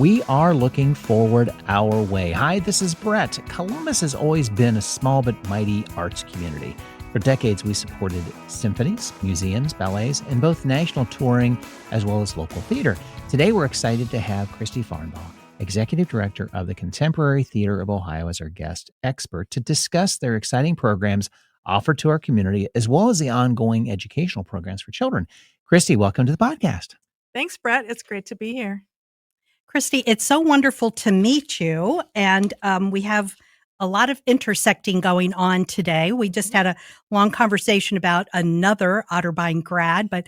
We are looking forward our way. Hi, this is Brett. Columbus has always been a small but mighty arts community. For decades, we supported symphonies, museums, ballets, and both national touring as well as local theater. Today, we're excited to have Christy Farnbaugh, Executive Director of the Contemporary Theater of Ohio, as our guest expert to discuss their exciting programs offered to our community, as well as the ongoing educational programs for children. Christy, welcome to the podcast. Thanks, Brett. It's great to be here. Christy, it's so wonderful to meet you. And we have a lot of intersecting going on today. We just had a long conversation about another Otterbein grad, but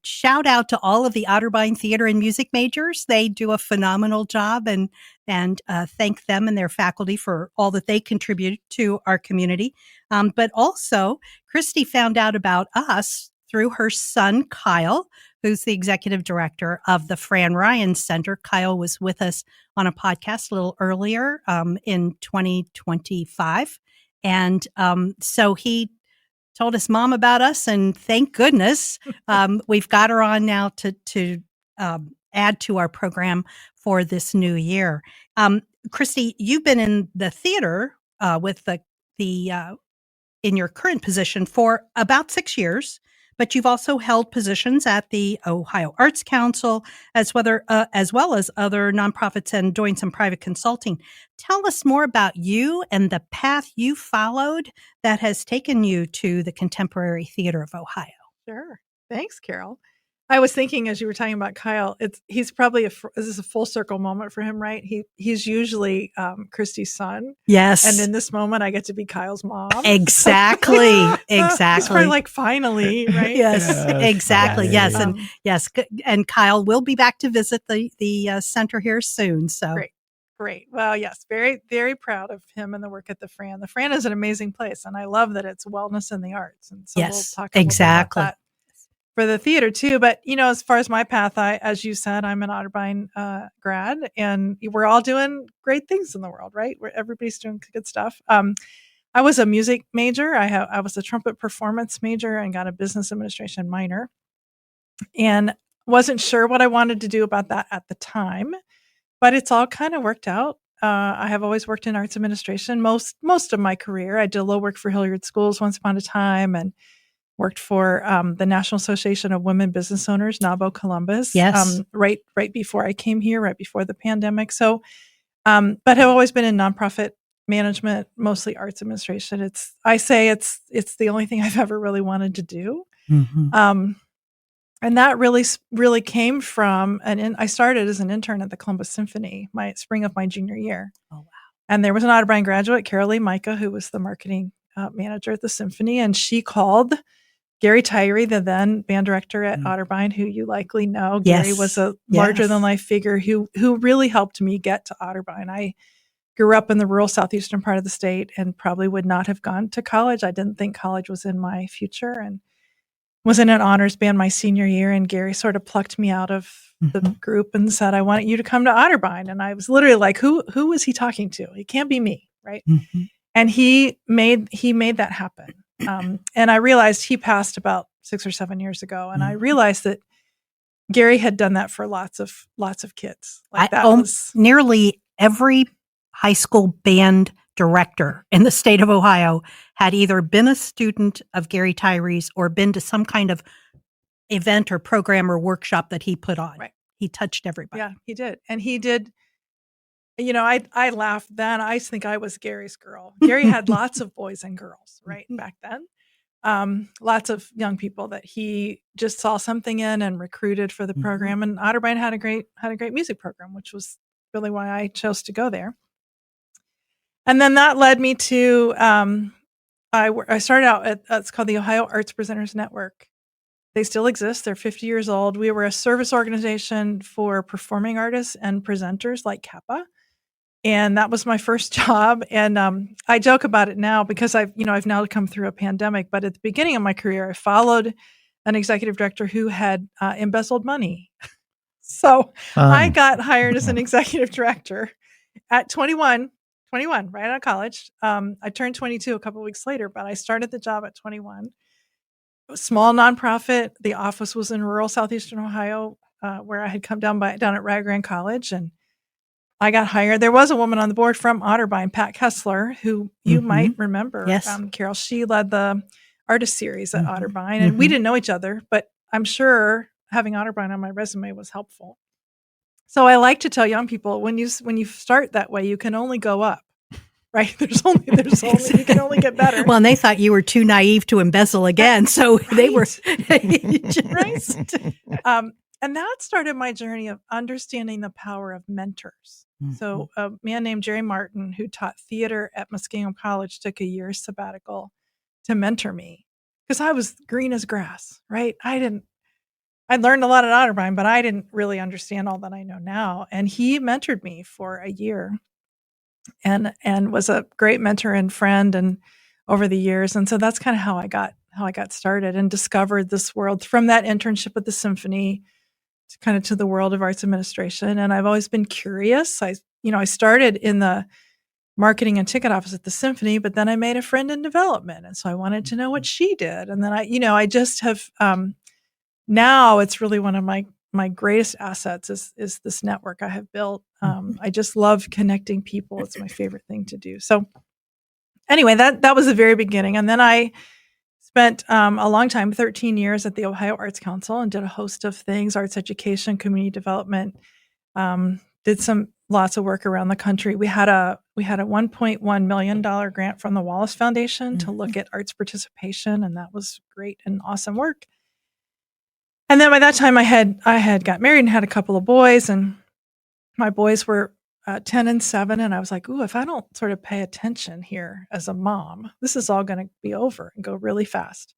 shout out to all of the Otterbein theater and music majors. They do a phenomenal job, and thank them and their faculty for all that they contribute to our community. But also, Christy found out about us through her son, Kyle, who's the executive director of the Fran Ryan Center. Kyle was with us on a podcast a little earlier in 2025. And so he told his mom about us, and thank goodness we've got her on now to add to our program for this new year. Christy, you've been in the theater with the in your current position for about 6 years. But you've also held positions at the Ohio Arts Council, as well as other nonprofits, and doing some private consulting. Tell us more about you and the path you followed that has taken you to the Contemporary Theater of Ohio. Sure. Thanks, Carol. I was thinking as you were talking about Kyle, he's probably this is a full circle moment for him, right? He's usually Christy's son. Yes. And in this moment, I get to be Kyle's mom. Exactly. Exactly. It's probably like, finally, right? Yes, exactly. Yeah. Yes. And Kyle will be back to visit the center here soon. So Great. Well, yes, very, very proud of him and the work at the Fran. The Fran is an amazing place, and I love that it's wellness in the arts. And so we'll talk a little bit about that for the theater too. But, as far as my path, as you said, I'm an Otterbein grad, and we're all doing great things in the world, right? Where everybody's doing good stuff. I was a music major. I was a trumpet performance major and got a business administration minor, and wasn't sure what I wanted to do about that at the time, but it's all kind of worked out. I have always worked in arts administration most of my career. I did a little work for Hilliard Schools once upon a time, and worked for the National Association of Women Business Owners, NAWBO Columbus. Yes. Right before I came here, right before the pandemic. So, but have always been in nonprofit management, mostly arts administration. It's the only thing I've ever really wanted to do. Mm-hmm. And that really came from I started as an intern at the Columbus Symphony, my spring of my junior year. Oh, wow. And there was an Otterbein graduate, Carol Lee Micah, who was the marketing manager at the Symphony, and she called Gary Tyree, the then band director at Otterbein, who you likely know. Yes. Gary was a larger-than-life figure who really helped me get to Otterbein. I grew up in the rural southeastern part of the state and probably would not have gone to college. I didn't think college was in my future, and was in an honors band my senior year, and Gary sort of plucked me out of the group and said, I want you to come to Otterbein. And I was literally like, who was he talking to? It can't be me, right? Mm-hmm. And he made that happen. And I realized he passed about 6 or 7 years ago. And I realized that Gary had done that for lots of kids. Like nearly every high school band director in the state of Ohio had either been a student of Gary Tyree's or been to some kind of event or program or workshop that he put on. Right. He touched everybody. Yeah, he did. And he did. I laughed then. I think I was Gary's girl. Gary had lots of boys and girls, right, back then. Lots of young people that he just saw something in and recruited for the program. And Otterbein had a great music program, which was really why I chose to go there. And then that led me to I started out at it's called the Ohio Arts Presenters Network. They still exist. They're 50 years old. We were a service organization for performing artists and presenters like CAPA. And that was my first job. And I joke about it now because I've now come through a pandemic. But at the beginning of my career, I followed an executive director who had embezzled money. So I got hired as an executive director at 21, right out of college. I turned 22 a couple of weeks later, but I started the job at 21. Small nonprofit. The office was in rural southeastern Ohio. where I had come down at Rio College, and I got hired. There was a woman on the board from Otterbein, Pat Kessler, who you might remember. Yes. Carol, she led the artist series at Otterbein, and we didn't know each other, but I'm sure having Otterbein on my resume was helpful. So I like to tell young people, when you start that way, you can only go up, right? There's only you can only get better. Well, and they thought you were too naive to embezzle again, so they were right. And that started my journey of understanding the power of mentors. So a man named Jerry Martin, who taught theater at Muskingum College, took a year sabbatical to mentor me because I was green as grass, right? I learned a lot at Otterbein, but I didn't really understand all that I know now. And he mentored me for a year and was a great mentor and friend and over the years. And so that's kind of how I got started and discovered this world from that internship at the symphony to the world of arts administration. And I've always been curious. I started in the marketing and ticket office at the symphony, but then I made a friend in development. And so I wanted to know what she did. And then I just have, now it's really one of my greatest assets is this network I have built. I just love connecting people. It's my favorite thing to do. So anyway, that was the very beginning. And then I spent a long time, 13 years at the Ohio Arts Council, and did a host of things, arts education, community development, did lots of work around the country. We had a $1.1 million grant from the Wallace Foundation to look at arts participation, and that was great and awesome work. And then by that time I had got married and had a couple of boys, and my boys were 10 and 7. And I was like, ooh, if I don't sort of pay attention here as a mom, this is all going to be over and go really fast.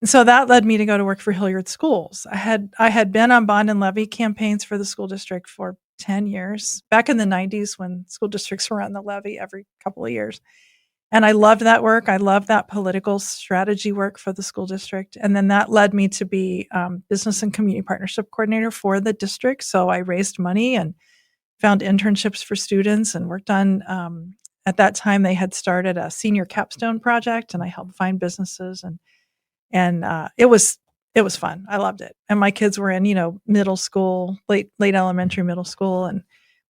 And so that led me to go to work for Hilliard Schools. I had been on bond and levy campaigns for the school district for 10 years, back in the 90s when school districts were on the levy every couple of years. And I loved that work. I loved that political strategy work for the school district. And then that led me to be business and community partnership coordinator for the district. So I raised money and found internships for students and worked on, at that time, they had started a senior capstone project, and I helped find businesses. And it was fun. I loved it. And my kids were in, middle school, late elementary, middle school. And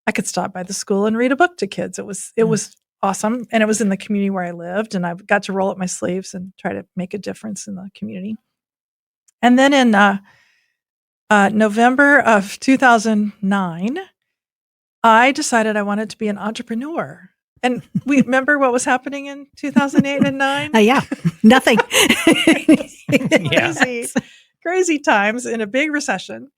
I could stop by the school and read a book to kids. It was awesome. And it was in the community where I lived, and I got to roll up my sleeves and try to make a difference in the community. And then in November of 2009, I decided I wanted to be an entrepreneur. And we remember what was happening in 2008 and 9? Yeah, nothing. Crazy times in a big recession.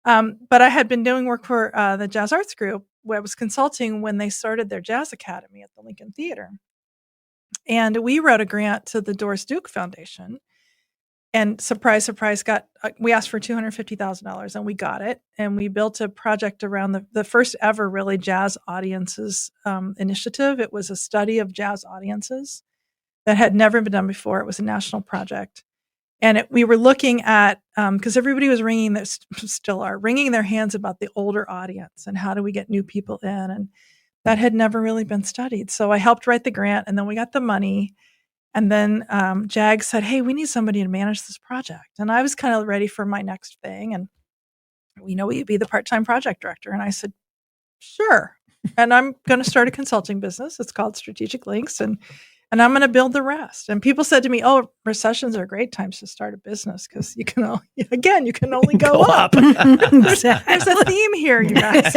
But I had been doing work for the Jazz Arts Group, where I was consulting when they started their jazz academy at the Lincoln Theater. And we wrote a grant to the Doris Duke Foundation. And surprise, surprise, we asked for $250,000 and we got it. And we built a project around the first ever really jazz audiences initiative. It was a study of jazz audiences that had never been done before. It was a national project. And we were looking at, because everybody was still are wringing their hands about the older audience and how do we get new people in. And that had never really been studied. So I helped write the grant, and then we got the money. And then JAG said, hey, we need somebody to manage this project. And I was kind of ready for my next thing. And will you be the part-time project director? And I said, sure. And I'm going to start a consulting business. It's called Strategic Links. And I'm going to build the rest. And people said to me, oh, recessions are great times to start a business because you can only go up. There's a theme here, you guys.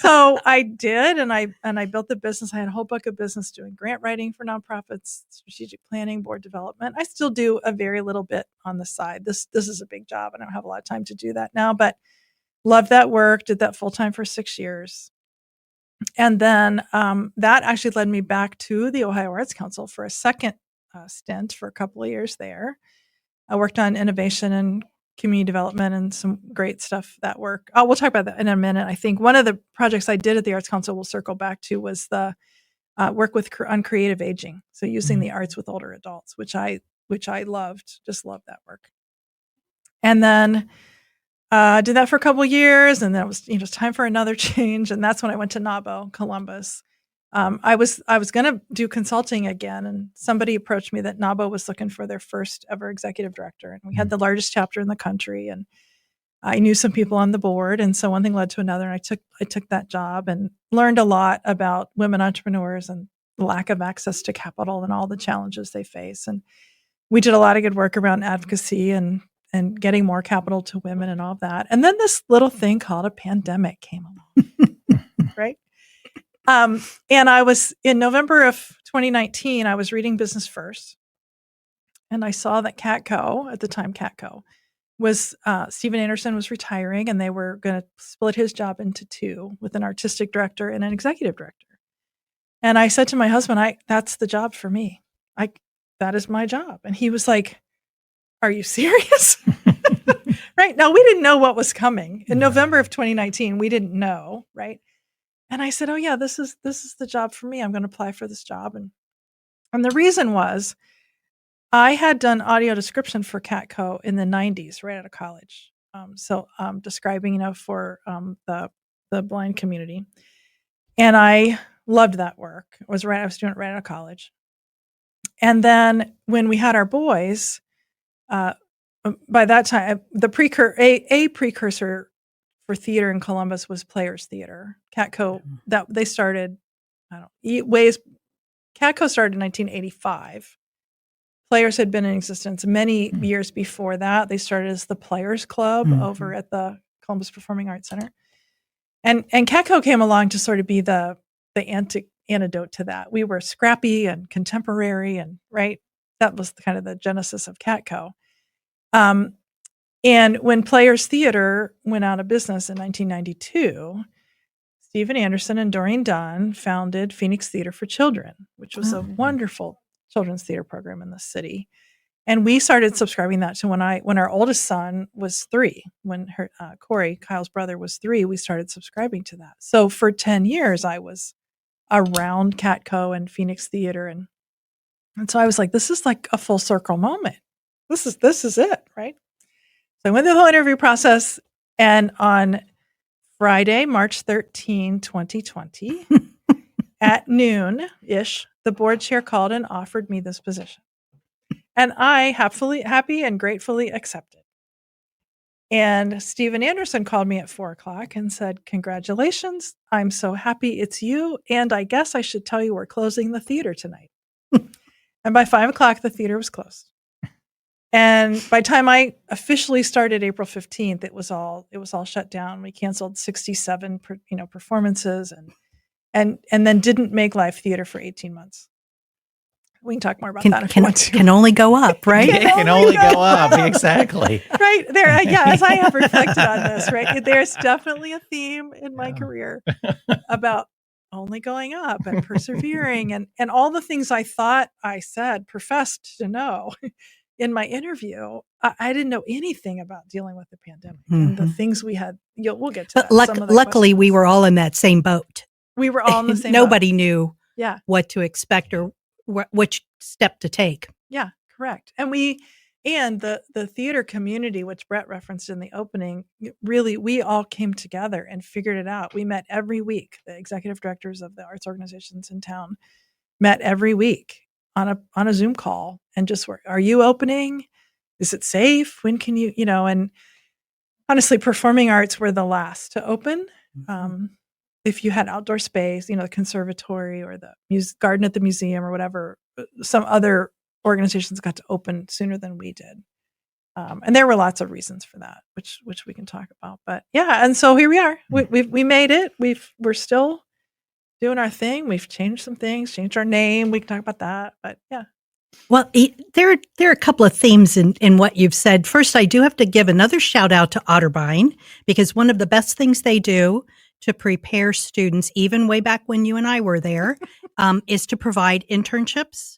So I did, and I built the business. I had a whole book of business doing grant writing for nonprofits, strategic planning, board development. I still do a very little bit on the side. This is a big job. I don't have a lot of time to do that now, but loved that work, did that full time for 6 years. And then that actually led me back to the Ohio Arts Council for a second stint for a couple of years there. I worked on innovation and community development and some great stuff, that work. We'll talk about that in a minute. I think one of the projects I did at the Arts Council we'll circle back to was the work on creative aging. So using the arts with older adults, which I loved, just loved that work. And then did that for a couple of years, and then it was time for another change. And that's when I went to NABO, Columbus. I was going to do consulting again, and somebody approached me that NABO was looking for their first ever executive director, and we had the largest chapter in the country. And I knew some people on the board, and so one thing led to another, and I took that job and learned a lot about women entrepreneurs and the lack of access to capital and all the challenges they face. And we did a lot of good work around advocacy and getting more capital to women and all of that. And then this little thing called a pandemic came along, right? And I was in November of 2019, I was reading Business First, and I saw that CATCO, at the time CATCO, was Steven Anderson was retiring, and they were going to split his job into two with an artistic director and an executive director. And I said to my husband, that's the job for me. That is my job. And he was like, are you serious? Right. Now, we didn't know what was coming. In November of 2019, we didn't know. Right. And I said, oh, yeah, this is the job for me. I'm going to apply for this job. And the reason was I had done audio description for CATCO in the 90s, right out of college. Describing, for the blind community. And I loved that work. I was doing it right out of college. And then when we had our boys, by that time, a precursor for theater in Columbus was Players Theater. CATCO, that they started, CATCO started in 1985. Players had been in existence many years before that. They started as the Players Club over at the Columbus Performing Arts Center. And CATCO came along to sort of be the antidote to that. We were scrappy and contemporary, and right, that was kind of the genesis of CATCO. And when Players Theater went out of business in 1992, Steven Anderson and Doreen Dunn founded Phoenix Theater for Children, which was a wonderful children's theater program in the city. And we started subscribing that to when our oldest son was 3, when Corey, Kyle's brother, was 3, we started subscribing to that. So for 10 years, I was around CATCO and Phoenix Theater. And so I was like, this is like a full circle moment. This is it, right? So I went through the whole interview process, and on Friday, March 13, 2020, at noon-ish, the board chair called and offered me this position. And I happy and gratefully accepted. And Steven Anderson called me at 4:00 and said, congratulations, I'm so happy it's you. And I guess I should tell you we're closing the theater tonight. And by 5:00, the theater was closed. And by the time I officially started April 15th, it was all shut down. We canceled 67 performances and then didn't make live theater for 18 months. We can talk more about that if you want to. Can only go up, right? It can only go up. Exactly. Right there. As I have reflected on this, right, there's definitely a theme in my career about only going up and persevering and all the things I thought I professed to know in my interview. I didn't know anything about dealing with the pandemic and the things we had. We'll get to that. Luckily, we were all in that same boat. We were all in the same Nobody boat. knew what to expect or which step to take. Yeah, correct. And the theater community, which Brett referenced in the opening, really, we all came together and figured it out. We met every week. The executive directors of the arts organizations in town met every week on a Zoom call and just were, are you opening? Is it safe? When can you, and honestly, performing arts were the last to open. If you had outdoor space, the conservatory or the garden at the museum or whatever, some other organizations got to open sooner than we did. And there were lots of reasons for that, which we can talk about. But yeah, and so here we are. We made it. We're still doing our thing. We've changed some things, changed our name. We can talk about that. But yeah. Well, there are a couple of themes in what you've said. First, I do have to give another shout out to Otterbein, because one of the best things they do to prepare students, even way back when you and I were there, is to provide internships,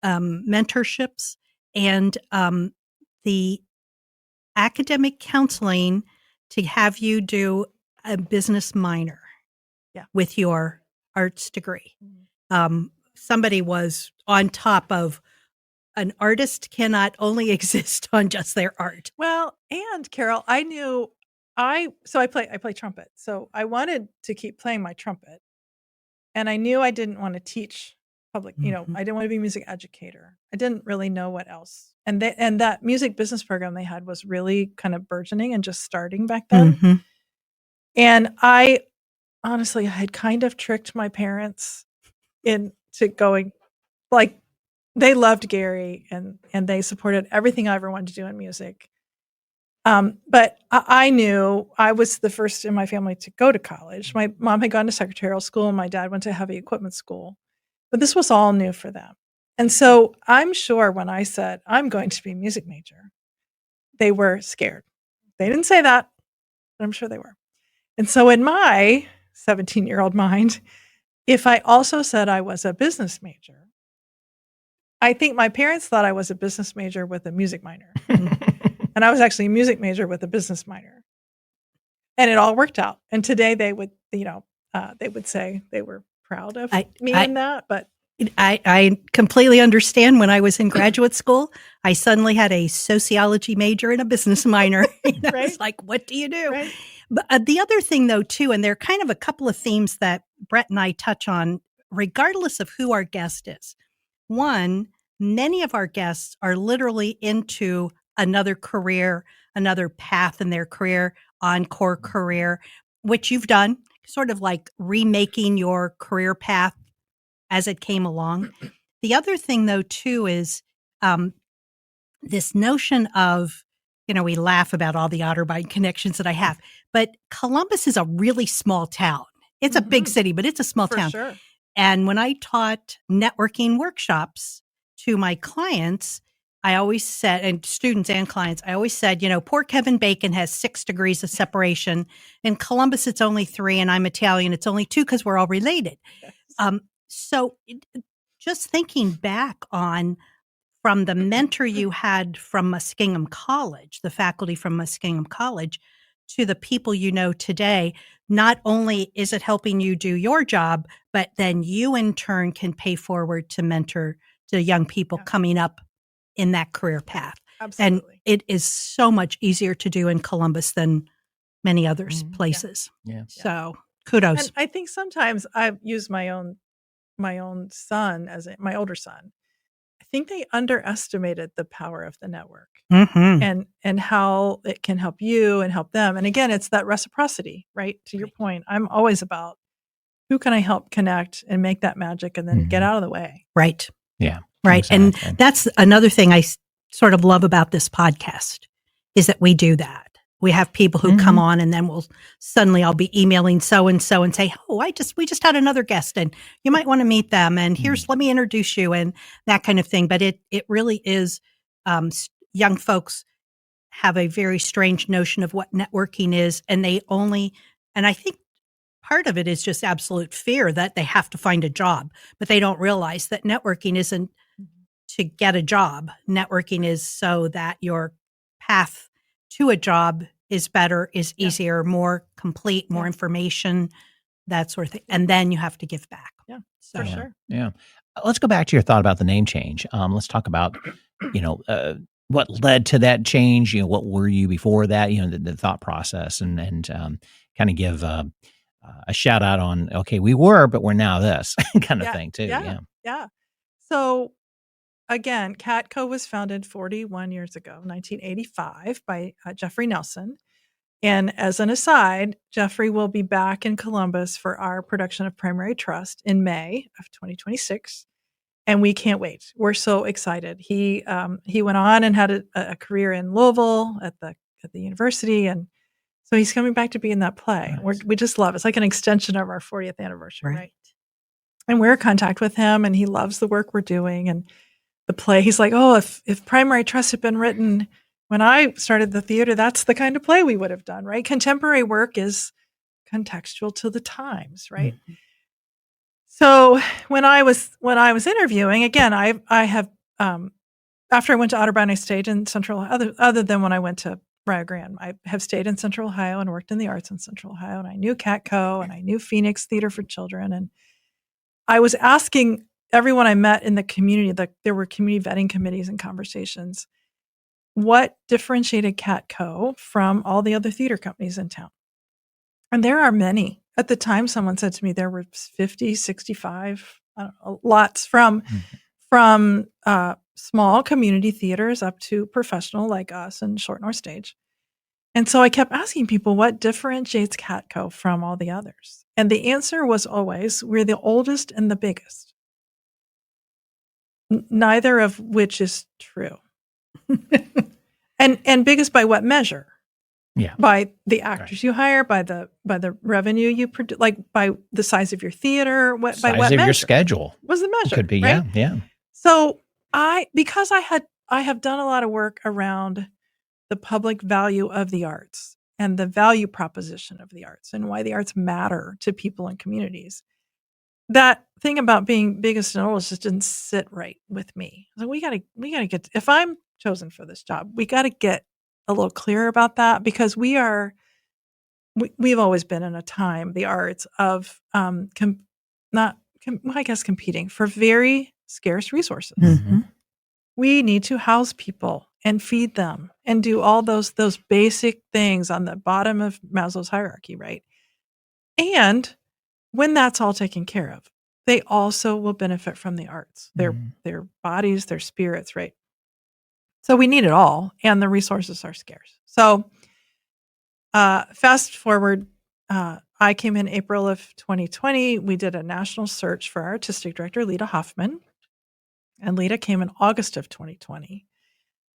mentorships, and the academic counseling to have you do a business minor with your arts degree. Somebody was on top of an artist cannot only exist on just their art. Well, and Carol, I knew I play trumpet. So I wanted to keep playing my trumpet. And I knew I didn't want to teach public, I didn't want to be a music educator. I didn't really know what else. And that music business program they had was really kind of burgeoning and just starting back then. Mm-hmm. And I honestly had kind of tricked my parents into going, like, they loved Gary and they supported everything I ever wanted to do in music. But I knew I was the first in my family to go to college. My mom had gone to secretarial school and my dad went to heavy equipment school. But this was all new for them. And so I'm sure when I said, I'm going to be a music major, they were scared. They didn't say that, but I'm sure they were. And so in my 17-year-old mind, if I also said I was a business major, I think my parents thought I was a business major with a music minor. And I was actually a music major with a business minor. And it all worked out. And today they would, they would say they were proud of me in that. But I completely understand. When I was in graduate school, I suddenly had a sociology major and a business minor. I was like, what do you do? Right. But the other thing, though, too, and there are kind of a couple of themes that Brett and I touch on, regardless of who our guest is. One, many of our guests are literally into another career, another path in their career, encore career, which you've done, sort of like remaking your career path as it came along. The other thing, though, too, is this notion of, we laugh about all the Otterbein connections that I have, but Columbus is a really small town. It's a big city, but it's a small town. Sure. And when I taught networking workshops to my clients, I always said, and students and clients, I always said, poor Kevin Bacon has 6 degrees of separation. In Columbus, it's only 3, and I'm Italian. It's only 2 because we're all related. Yes. So just thinking back on from the mentor you had from Muskingum College, the faculty from Muskingum College, to the people you know today, not only is it helping you do your job, but then you in turn can pay forward to mentor the young people coming up in that career path. Absolutely. And it is so much easier to do in Columbus than many other places. Yeah. So kudos. And I think sometimes I've used my own son my older son. I think they underestimated the power of the network and how it can help you and help them. And again, it's that reciprocity, right? To your point, I'm always about who can I help connect and make that magic and then get out of the way. Right. Yeah. Right. Exactly. And that's another thing I sort of love about this podcast is that we do that. We have people who come on and then I'll be emailing so-and-so and say, we just had another guest and you might want to meet them. And let me introduce you and that kind of thing. But it really is, young folks have a very strange notion of what networking is. And and I think part of it is just absolute fear that they have to find a job, but they don't realize that networking isn't to get a job. Networking is so that your path to a job is better, is easier, more complete, more information, that sort of thing. And then you have to give back. Yeah, so, for sure. Yeah. Let's go back to your thought about the name change. Let's talk about, what led to that change. What were you before that? The thought process, and kind of give a shout out on, okay, we were, but we're now this kind of thing too. Yeah. So again, CATCO was founded 41 years ago, 1985, by Jeffrey Nelson. And as an aside, Jeffrey will be back in Columbus for our production of Primary Trust in May of 2026. And we can't wait. We're so excited. He went on and had a career in Louisville at the university. And so he's coming back to be in that play. Nice. We just love it. It's like an extension of our 40th anniversary, right? And we're in contact with him, and he loves the work we're doing. And the play, he's like, if Primary Trust had been written when I started the theater, that's the kind of play we would have done, right? Contemporary work is contextual to the times, right? Mm-hmm. So when I was interviewing, again, I have after I went to Otterbein, I stayed in Central, other than when I went to Rio Grande, I have stayed in Central Ohio and worked in the arts in Central Ohio, and I knew CATCO and I knew Phoenix Theater for Children, and I was asking everyone I met in the community, there were community vetting committees and conversations, what differentiated CATCO from all the other theater companies in town? And there are many. At the time, someone said to me there were 50, 65 I don't know, lots from small community theaters up to professional like us and Short North Stage. And so I kept asking people, what differentiates CATCO from all the others? And the answer was always, we're the oldest and the biggest. Neither of which is true. and biggest by what measure? Yeah. By the actors you hire, by the revenue you produce, like by the size of your theater, by Size what of measure? your schedule. Was the measure. Could be, right? yeah. So because I have done a lot of work around the public value of the arts and the value proposition of the arts and why the arts matter to people and communities. That thing about being biggest and oldest just didn't sit right with me. So we gotta get, if I'm chosen for this job, we gotta get a little clearer about that, because we've always been in a time, the arts, of competing for very scarce resources. Mm-hmm. We need to house people and feed them and do all those basic things on the bottom of Maslow's hierarchy, right? And when that's all taken care of, they also will benefit from the arts, their bodies, their spirits, right? So we need it all, and the resources are scarce. So fast forward, I came in April of 2020. We did a national search for our artistic director, Lita Hoffman. And Lita came in August of 2020.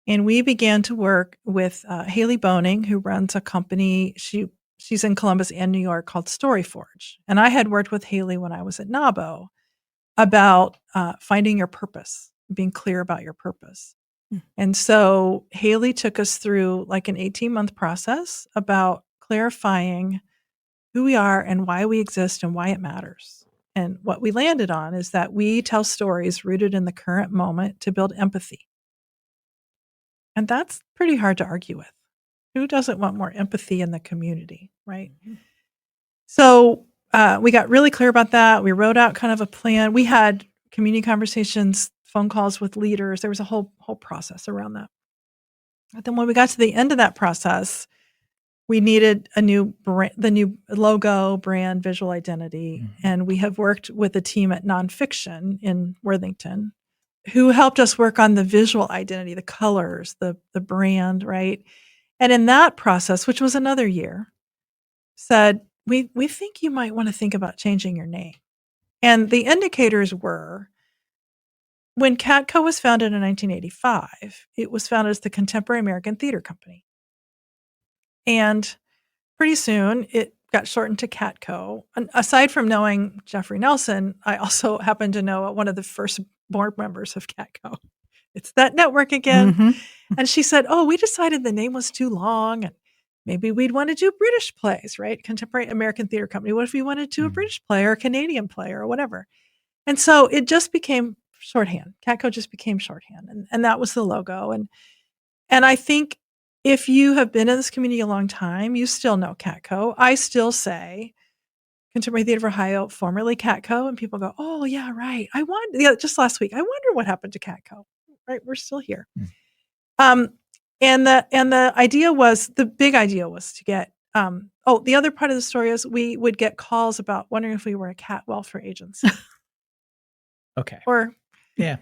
And we began to work with Haley Boning, who runs a company. She's in Columbus and New York, called Storyforge. And I had worked with Haley when I was at NABO about finding your purpose, being clear about your purpose. And so Haley took us through like an 18-month process about clarifying who we are and why we exist and why it matters. And what we landed on is that we tell stories rooted in the current moment to build empathy. And that's pretty hard to argue with. Who doesn't want more empathy in the community, right? Mm-hmm. So we got really clear about that. We wrote out kind of a plan. We had community conversations, phone calls with leaders. There was a whole process around that. But then when we got to the end of that process, we needed the new logo, brand, visual identity. Mm-hmm. And we have worked with a team at Nonfiction in Worthington who helped us work on the visual identity, the colors, the brand, right? And in that process, which was another year, said, we think you might want to think about changing your name. And the indicators were, when CATCO was founded in 1985, it was founded as the Contemporary American Theater Company. And pretty soon, it got shortened to CATCO. And aside from knowing Jeffrey Nelson, I also happen to know one of the first board members of CATCO. It's that network again. Mm-hmm. And she said, we decided the name was too long, and maybe we'd want to do British plays, right? Contemporary American Theater Company. What if we wanted to do a British play or a Canadian play or whatever? And so it just became shorthand. CATCO just became shorthand. And that was the logo. And I think if you have been in this community a long time, you still know CATCO. I still say Contemporary Theater of Ohio, formerly CATCO, and people go, oh, yeah, right. Just last week, I wonder what happened to CATCO, right? We're still here. And the idea was, the big idea was to get, the other part of the story is we would get calls about wondering if we were a cat welfare agency. Okay. Or did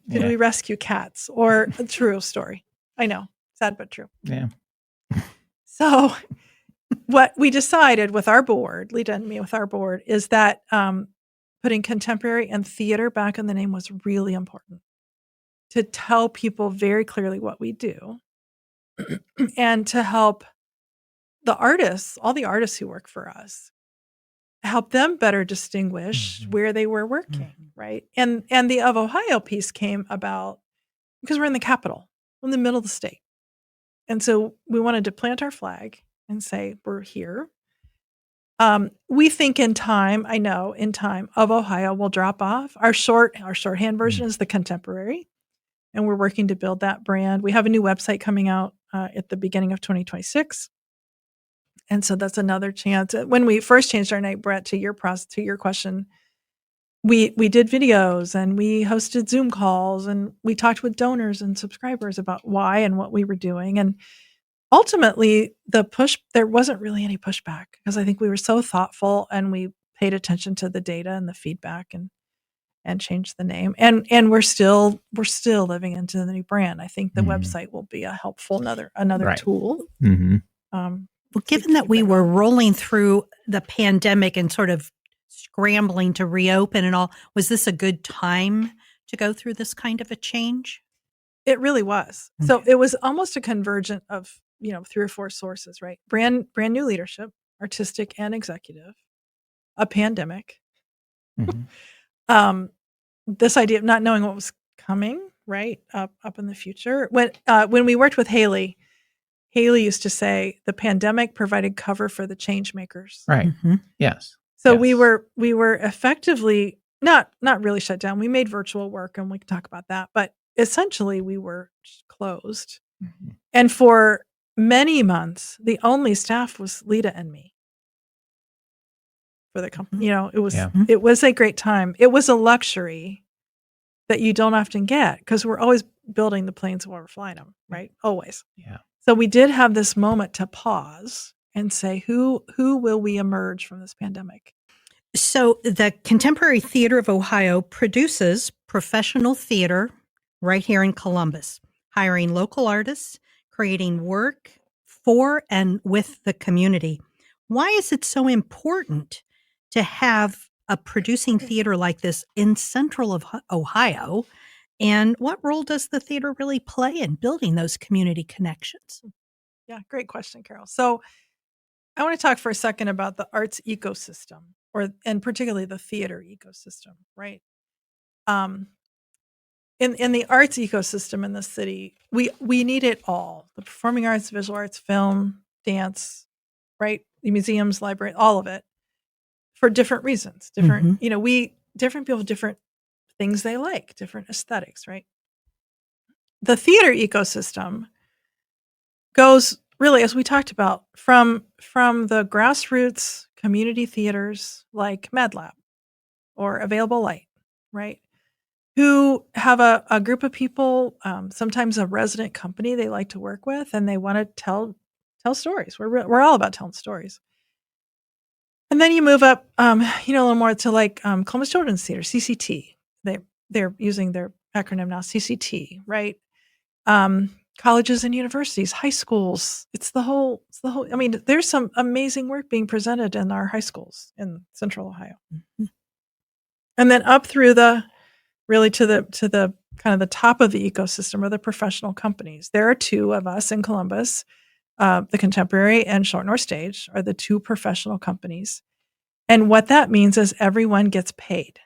we rescue cats? Or a true story. I know, sad but true. Yeah. So what we decided with our board, Lita and me with our board, is that putting contemporary and theater back in the name was really important, to tell people very clearly what we do and to help the artists, all the artists who work for us, help them better distinguish where they were working, right? And the Of Ohio piece came about because we're in the capital, we're in the middle of the state. And so we wanted to plant our flag and say, we're here. We think in time, Of Ohio will drop off. Our shorthand version is the Contemporary, and we're working to build that brand. We have a new website coming out at the beginning of 2026. And so that's another chance. When we first changed our name, Brett, to your question, we did videos and we hosted Zoom calls and we talked with donors and subscribers about why and what we were doing. And ultimately, there wasn't really any pushback because I think we were so thoughtful and we paid attention to the data and the feedback. and changed the name. And we're still living into the new brand. I think the website will be a helpful another Right. tool. Mm-hmm. Well, given that we were rolling through the pandemic and sort of scrambling to reopen and all, was this a good time to go through this kind of a change? It really was. Okay. So it was almost a convergent of, 3 or 4 sources, right? Brand new leadership, artistic and executive, a pandemic, Mm-hmm. this idea of not knowing what was coming, right, up in the future. When we worked with Haley used to say the pandemic provided cover for the change makers. Right. Mm-hmm. Yes. So Yes. we were effectively not really shut down. We made virtual work, and we can talk about that, but essentially we were closed. Mm-hmm. And for many months, the only staff was Lita and me for the company. It was a great time. It was a luxury that you don't often get because we're always building the planes while we're flying them, right? Always. Yeah. So we did have this moment to pause and say, who will we emerge from this pandemic? So the Contemporary Theater of Ohio produces professional theater right here in Columbus, hiring local artists, creating work for and with the community. Why is it so important to have a producing theater like this in central of Ohio? And what role does the theater really play in building those community connections? Yeah, great question, Carol. So I want to talk for a second about the arts ecosystem, and particularly the theater ecosystem, right? In the arts ecosystem in the city, we need it all: the performing arts, visual arts, film, dance, right? The museums, library, all of it, for different reasons. Different, different people have different things they like, different aesthetics, right? The theater ecosystem goes really, as we talked about, from the grassroots community theaters like MedLab or Available Light, right? Who have a group of people, sometimes a resident company they like to work with, and they want to tell stories. We're all about telling stories. And then you move up, a little more to like Columbus Children's Theater, CCT. They're using their acronym now, CCT, right? Colleges and universities, high schools. It's the whole. I mean, there's some amazing work being presented in our high schools in Central Ohio, and then up through really to the kind of the top of the ecosystem are the professional companies. There are 2 of us in Columbus. The Contemporary and Short North Stage are the 2 professional companies. And what that means is everyone gets paid,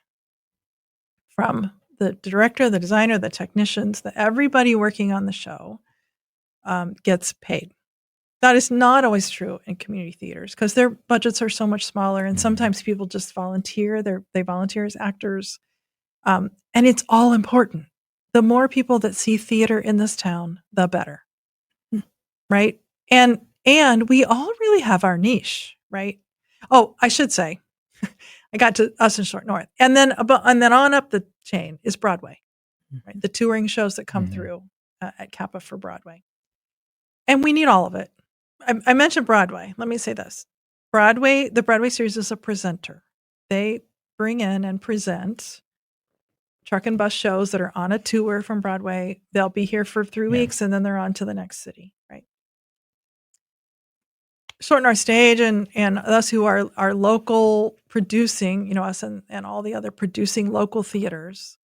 from the director, the designer, the technicians, everybody working on the show gets paid. That is not always true in community theaters because their budgets are so much smaller, and sometimes people just volunteer. They volunteer as actors. And it's all important. The more people that see theater in this town, the better. Right? And we all really have our niche, right? Oh, I should say, I got to us in Short North. And then on up the chain is Broadway, right? The touring shows that come through at Kappa for Broadway. And we need all of it. I mentioned Broadway. Let me say this. The Broadway series is a presenter. They bring in and present truck and bus shows that are on a tour from Broadway. They'll be here for 3 weeks, and then they're on to the next city, right? Short North Stage and us who are local producing, us and all the other producing local theaters,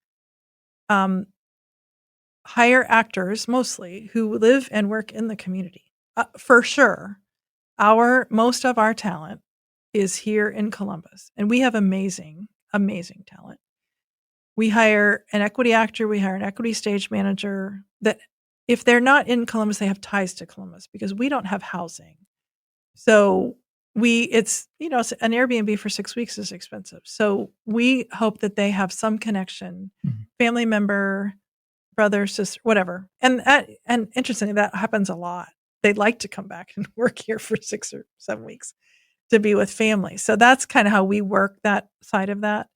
hire actors mostly who live and work in the community. For sure, most of our talent is here in Columbus, and we have amazing, amazing talent. We hire an equity actor, we hire an equity stage manager that if they're not in Columbus, they have ties to Columbus because we don't have housing. So it's an Airbnb for 6 weeks is expensive. So we hope that they have some connection, family member, brother, sister, whatever. And interestingly, that happens a lot. They'd like to come back and work here for 6 or 7 weeks to be with family. So that's kind of how we work that side of that.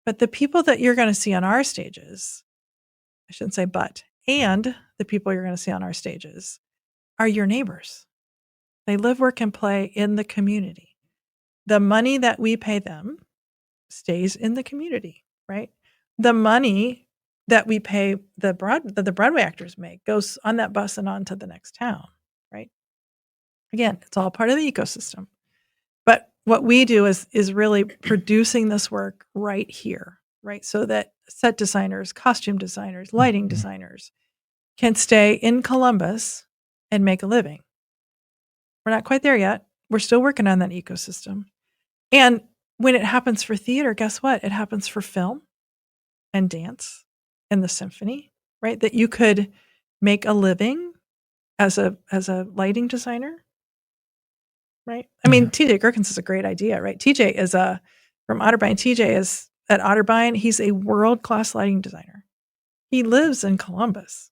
But the people that you're going to see on our stages, I shouldn't say but, and the people you're going to see on our stages are your neighbors. They live, work, and play in the community. The money that we pay them stays in the community, right? the money that we pay that the Broadway actors make goes on that bus and on to the next town, right? Again, it's all part of the ecosystem. But what we do is really producing this work right here, right? So that set designers, costume designers, lighting designers can stay in Columbus and make a living. We're not quite there yet. We're still working on that ecosystem. And when it happens for theater, guess what? It happens for film and dance and the symphony, right? That you could make a living as a lighting designer, right? I mean, TJ Gerkens is a great idea, right? TJ is from Otterbein. TJ is at Otterbein. He's a world-class lighting designer. He lives in Columbus.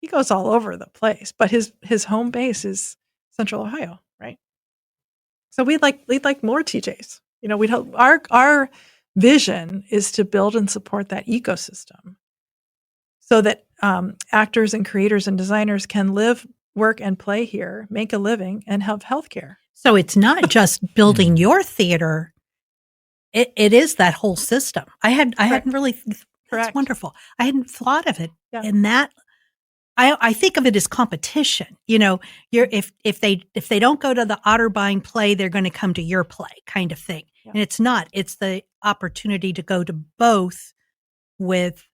He goes all over the place, but his home base is Central Ohio, right? So we'd like more TJs. You know, we'd hope our vision is to build and support that ecosystem so that actors and creators and designers can live, work, and play here, make a living, and have healthcare. So it's not just building your theater. It is that whole system. I hadn't really, that's wonderful. I hadn't thought of it in that. I think of it as competition. You know, if they don't go to the Otterbein play, they're going to come to your play, kind of thing. Yeah. And it's not. It's the opportunity to go to both with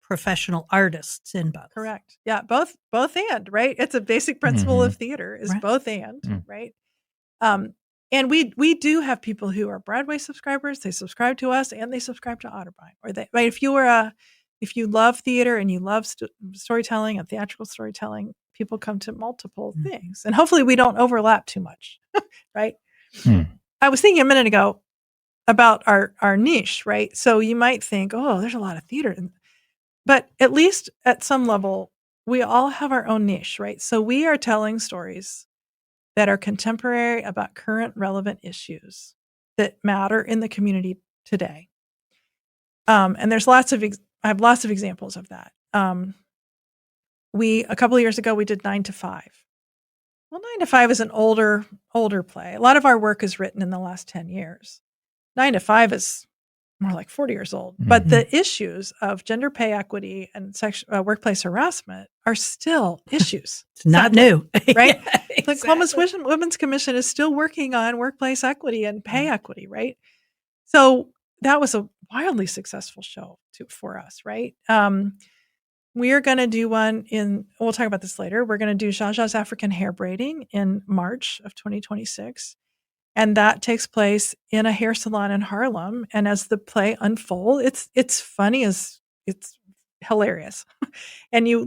professional artists in both. Correct. Yeah, both and, right? It's a basic principle of theater is both and, right? And we do have people who are Broadway subscribers. They subscribe to us and they subscribe to Otterbein. Or they, right? If you love theater and you love storytelling and theatrical storytelling, people come to multiple things. And hopefully we don't overlap too much, right? I was thinking a minute ago about our niche, right? So you might think, oh, there's a lot of theater. But at least at some level, we all have our own niche, right? So we are telling stories that are contemporary about current relevant issues that matter in the community today. And there's I have lots of examples of that. A couple of years ago, we did 9 to 5. Well, 9 to 5 is an older play. A lot of our work is written in the last 10 years. 9 to 5 is more like 40 years old. But the issues of gender pay equity and workplace harassment are still issues. It's not new, right? Yeah, exactly. The Columbus Women's Commission is still working on workplace equity and pay equity, right? So that was a wildly successful show for us, right? We are going to do one we'll talk about this later. We're going to do Zsa African hair braiding in March of 2026. And that takes place in a hair salon in Harlem. And as the play unfolds, it's funny it's hilarious. And you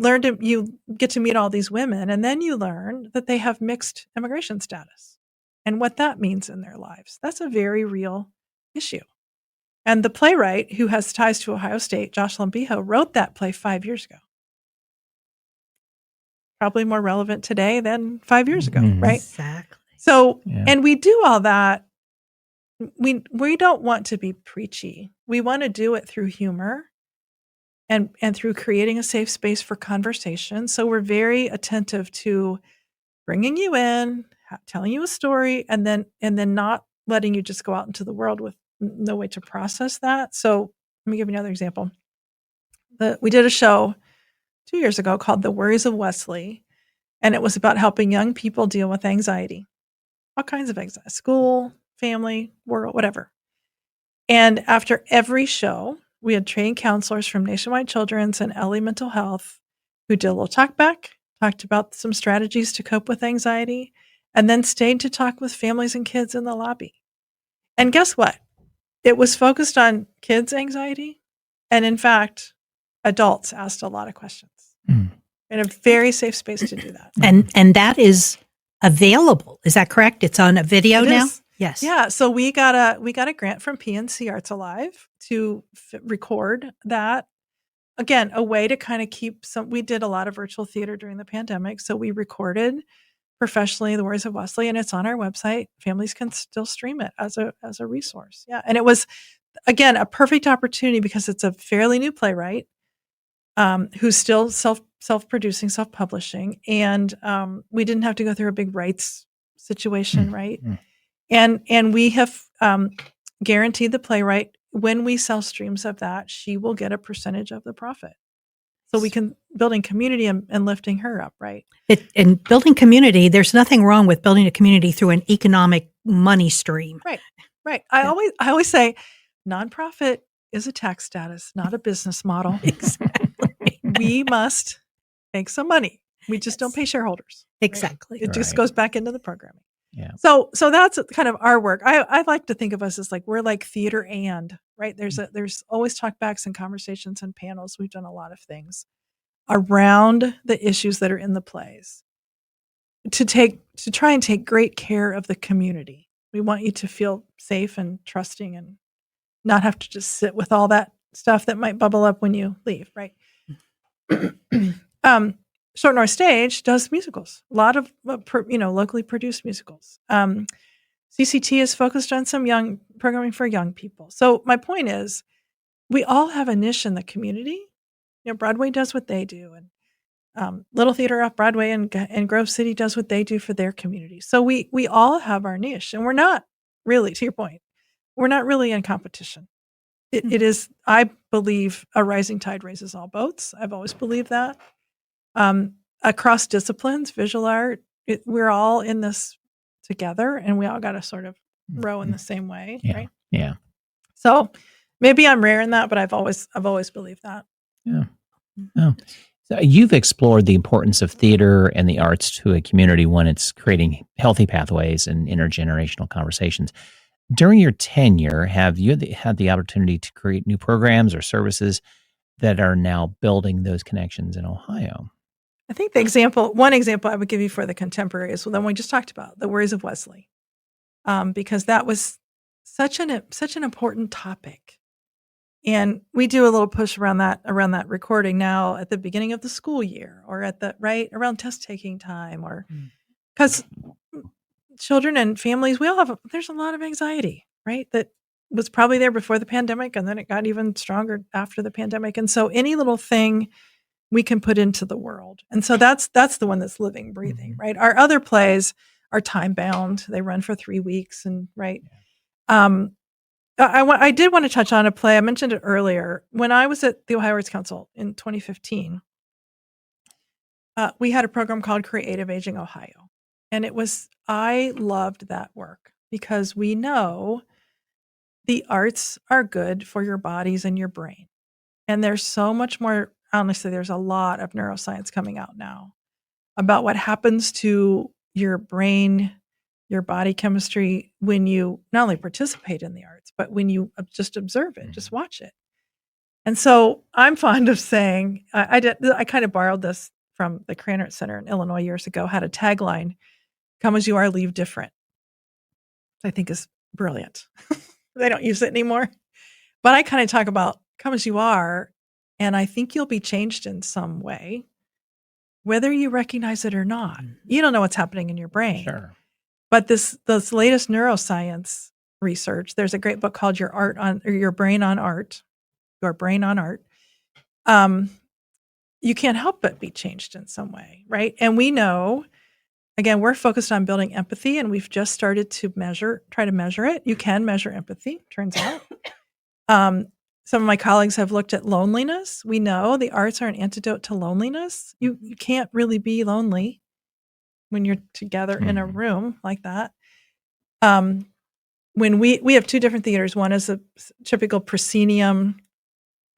get to meet all these women, and then you learn that they have mixed immigration status and what that means in their lives. That's a very real issue. And the playwright who has ties to Ohio State, Josh Lambijo, wrote that play 5 years ago. Probably more relevant today than 5 years ago, right? Exactly. So, and we do all that. We don't want to be preachy. We want to do it through humor and through creating a safe space for conversation. So we're very attentive to bringing you in, telling you a story, and then not letting you just go out into the world with no way to process that. So let me give you another example. We did a show 2 years ago called The Worries of Wesley, and it was about helping young people deal with anxiety. All kinds of anxiety, school, family, world, whatever. And after every show, we had trained counselors from Nationwide Children's and LA Mental Health who did a little talk back, talked about some strategies to cope with anxiety, and then stayed to talk with families and kids in the lobby. And guess what? It was focused on kids' anxiety. And in fact, adults asked a lot of questions in a very safe space to do that. And that is available. Is that correct? It's on a video now? Is. Yes. Yeah. So we got a grant from PNC Arts Alive to record that. Again, a way to kind of we did a lot of virtual theater during the pandemic. So we recorded professionally The Worries of Wesley, and it's on our website. Families can still stream it as a resource. Yeah. And it was, again, a perfect opportunity because it's a fairly new playwright who's still self-producing, self-publishing. And we didn't have to go through a big rights situation, right? And we have guaranteed the playwright when we sell streams of that, she will get a percentage of the profit. So we can building community and lifting her up, right? And building community, there's nothing wrong with building a community through an economic money stream. Right. I always say nonprofit is a tax status, not a business model. Exactly. We must make some money. We just don't pay shareholders. Exactly. Right? It just Right. goes back into the programming. Yeah. So that's kind of our work. I like to think of us as like we're like theater and right. There's always talkbacks and conversations and panels. We've done a lot of things around the issues that are in the plays to try and take great care of the community. We want you to feel safe and trusting and not have to just sit with all that stuff that might bubble up when you leave, right? Short North Stage does musicals, a lot of locally produced musicals. CCT is focused on some young programming for young people. So my point is, we all have a niche in the community. Broadway does what they do, and Little Theater off Broadway and Grove City does what they do for their community. So we all have our niche, and we're not really, to your point, we're not really in competition. It is, I believe, a rising tide raises all boats. I've always believed that. Across disciplines, visual art, we're all in this together, and we all got to sort of row in the same way, right? Yeah. So maybe I'm rare in that, but I've always believed that. Yeah. Oh. So you've explored the importance of theater and the arts to a community when it's creating healthy pathways and intergenerational conversations. During your tenure, have you had the opportunity to create new programs or services that are now building those connections in Ohio? I think one example I would give you for the contemporary is the one we just talked about, the Worries of Wesley, because that was such an important topic. And we do a little push around that recording now at the beginning of the school year or at the around test taking time, or because children and families, there's a lot of anxiety, right? That was probably there before the pandemic, and then it got even stronger after the pandemic. And so any little thing we can put into the world. And so that's the one that's living, breathing, right? Our other plays are time bound. They run for 3 weeks, and right. I did want to touch on a play. I mentioned it earlier. When I was at the Ohio Arts Council in 2015, we had a program called Creative Aging Ohio. And I loved that work because we know the arts are good for your bodies and your brain. And there's so much more, honestly, there's a lot of neuroscience coming out now about what happens to your brain, your body chemistry when you not only participate in the arts, but when you just observe it, just watch it. And so I'm fond of saying, I kind of borrowed this from the Cranert Center in Illinois years ago, had a tagline, "Come as you are, leave different." I think is brilliant. They don't use it anymore. But I kind of talk about come as you are, and I think you'll be changed in some way, whether you recognize it or not. You don't know what's happening in your brain. Sure. But this latest neuroscience research, there's a great book called Your Brain on Art. You can't help but be changed in some way, right? And we know, again, we're focused on building empathy, and we've just started to try to measure it. You can measure empathy, turns out. Some of my colleagues have looked at loneliness. We know the arts are an antidote to loneliness. You can't really be lonely when you're together in a room like that. When we have two different theaters. One is a typical proscenium,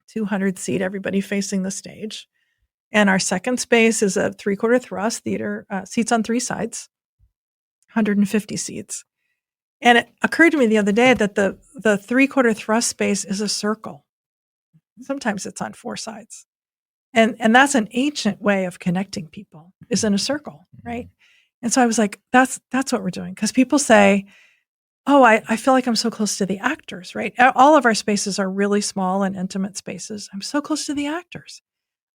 200 seat, everybody facing the stage. And our second space is a 3/4 thrust theater, seats on 3 sides, 150 seats. And it occurred to me the other day that the 3/4 thrust space is a circle. Sometimes it's on 4 sides. And that's an ancient way of connecting people, is in a circle, right? And so I was like, that's what we're doing. Because people say, oh, I feel like I'm so close to the actors, right? All of our spaces are really small and intimate spaces. I'm so close to the actors.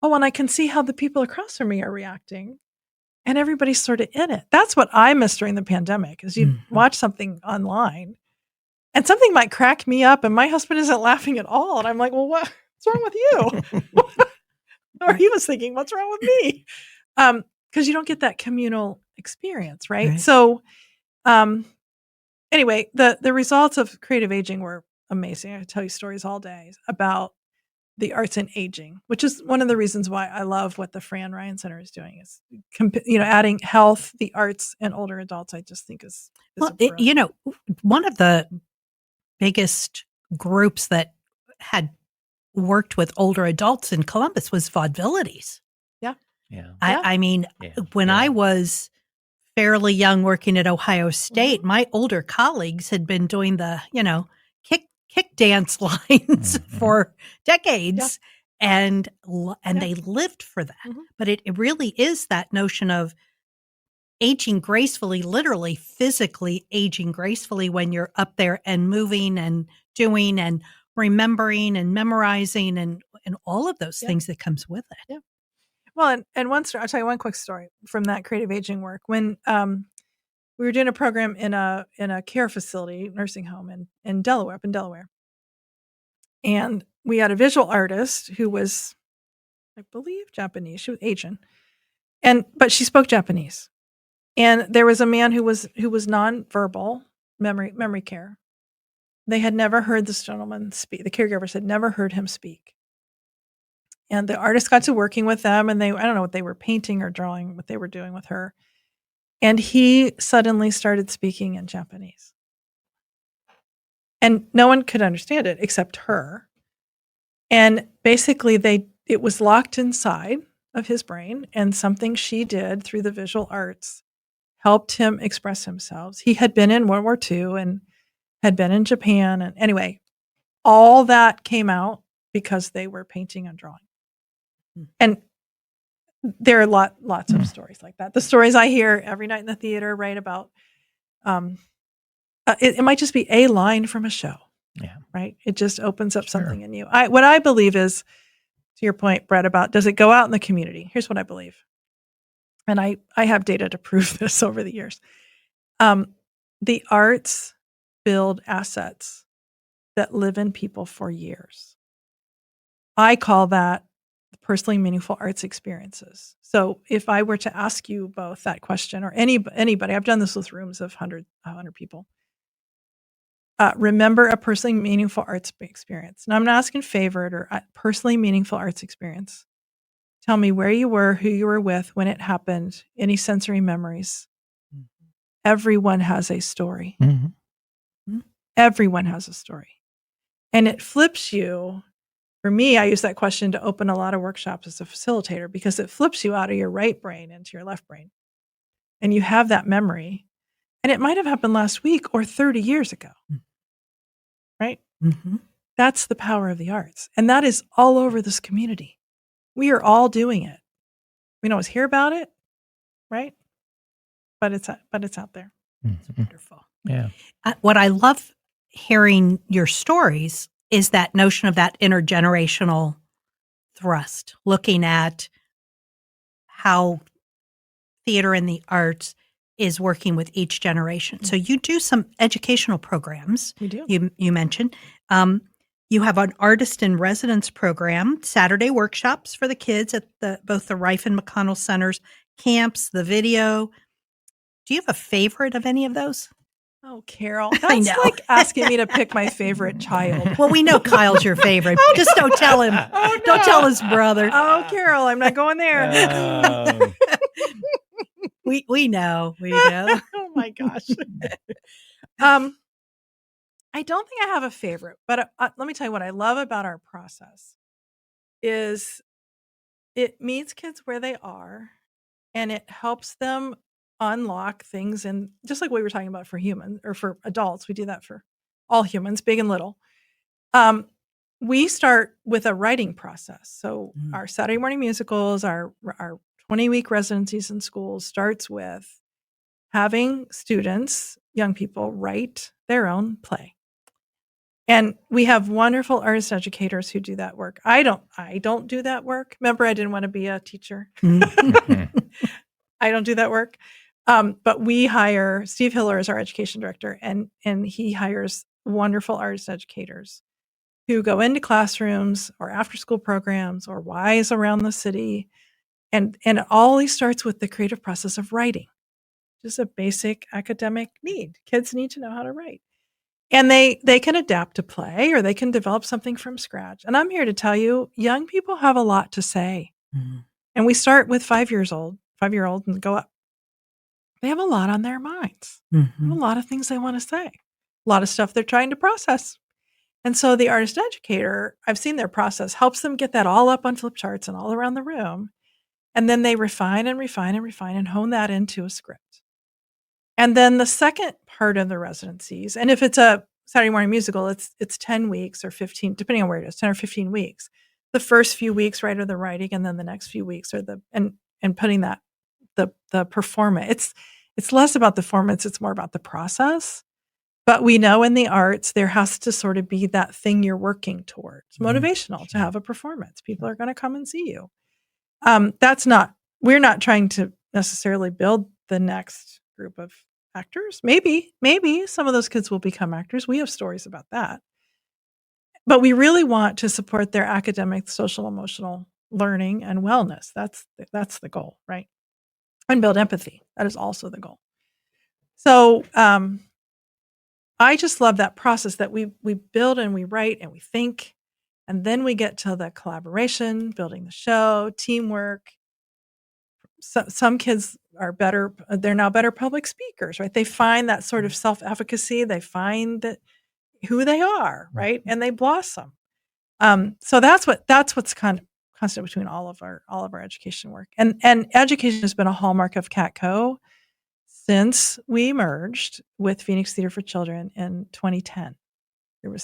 Oh, and I can see how the people across from me are reacting. And everybody's sort of in it. That's what I missed during the pandemic, is you watch something online and something might crack me up and my husband isn't laughing at all. And I'm like, well, what's wrong with you? Or he was thinking, what's wrong with me? Because you don't get that communal experience, right? So anyway, the results of creative aging were amazing. I could tell you stories all day about the arts and aging, which is one of the reasons why I love what the Fran Ryan Center is doing, is adding health, the arts, and older adults. I just think is Well, one of the biggest groups that had worked with older adults in Columbus was Vaudevillities. Yeah. Yeah. I mean, when I was fairly young working at Ohio State, my older colleagues had been doing the, kick dance lines for decades, and they lived for that. But it really is that notion of aging gracefully, literally physically aging gracefully when you're up there and moving and doing and remembering and memorizing and all of those things that comes with it. Yeah. Well, and one story, I'll tell you one quick story from that creative aging work. When we were doing a program in a care facility, nursing home in Delaware, up in Delaware. And we had a visual artist who was, I believe, Japanese. She was Asian. But she spoke Japanese. And there was a man who was nonverbal, memory care. They had never heard this gentleman speak. The caregivers had never heard him speak. And the artist got to working with them, and I don't know what they were painting or drawing, what they were doing with her. And he suddenly started speaking in Japanese. And no one could understand it except her. And basically it was locked inside of his brain, and something she did through the visual arts helped him express himself. He had been in World War II and had been in Japan. And anyway, all that came out because they were painting and drawing. And there are lots of stories like that. The stories I hear every night in the theater, right, about it might just be a line from a show. Yeah. Right. It just opens up something in you. What I believe is, to your point, Brett, about does it go out in the community? Here's what I believe. And I have data to prove this over the years. The arts build assets that live in people for years. I call that personally meaningful arts experiences. So if I were to ask you both that question, or anybody, I've done this with rooms of 100 people. Remember a personally meaningful arts experience. And I'm not asking favorite or personally meaningful arts experience. Tell me where you were, who you were with, when it happened, any sensory memories. Everyone has a story. Everyone has a story. And it flips you. For me, I use that question to open a lot of workshops as a facilitator, because it flips you out of your right brain into your left brain. And you have that memory. And it might have happened last week or 30 years ago. Right? That's the power of the arts. And that is all over this community. We are all doing it. We don't always hear about it, right? But it's out there. It's wonderful. Yeah. What I love hearing your stories is that notion of that intergenerational thrust, looking at how theater and the arts is working with each generation. So you do some educational programs. We do. You mentioned. You have an artist in residence program, Saturday workshops for the kids at both the Rife and McConnell Centers, camps, the video. Do you have a favorite of any of those? Oh, Carol, that's like asking me to pick my favorite child. Well, we know Kyle's your favorite. Just don't tell him. Oh, no. Don't tell his brother. Oh, Carol, I'm not going there. We know. Oh my gosh. I don't think I have a favorite, but let me tell you what I love about our process is it meets kids where they are, and it helps them unlock things. And just like we were talking about for humans or for adults, we do that for all humans, big and little. We start with a writing process. So our Saturday morning musicals, our 20-week residencies in schools starts with having students, young people, write their own play. And we have wonderful artist educators who do that work. I don't do that work. Remember, I didn't want to be a teacher. I don't do that work. But we hire Steve Hiller as our education director, and he hires wonderful artist educators who go into classrooms or after school programs or Y's around the city. And it always starts with the creative process of writing. Just a basic academic need. Kids need to know how to write. And they can adapt to play, or they can develop something from scratch. And I'm here to tell you, young people have a lot to say. And we start with 5-year-old and go up. They have a lot on their minds. They have a lot of things they want to say, a lot of stuff they're trying to process. And so the artist educator, I've seen their process, helps them get that all up on flip charts and all around the room. And then they refine and refine and refine and hone that into a script. And then the second part of the residencies, and if it's a Saturday morning musical, it's 10 weeks or 15, depending on where it is, 10 or 15 weeks. The first few weeks, right, are the writing, and then the next few weeks are and putting that the performance. It's less about the performance, it's more about the process. But we know in the arts, there has to sort of be that thing you're working towards. It's motivational to have a performance. People are going to come and see you. We're not trying to necessarily build the next group of actors. Maybe some of those kids will become actors. We have stories about that. But we really want to support their academic, social, emotional learning and wellness. That's the goal, right? And build empathy. That is also the goal. So I just love that process that we build and we write and we think, and then we get to the collaboration, building the show, teamwork. So, some kids are better. They're now better public speakers, right? They find that sort of self-efficacy. They find that who they are, right? And they blossom. So that's what's kind of constant between all of our education work. And education has been a hallmark of CATCO since we merged with Phoenix Theater for Children in 2010.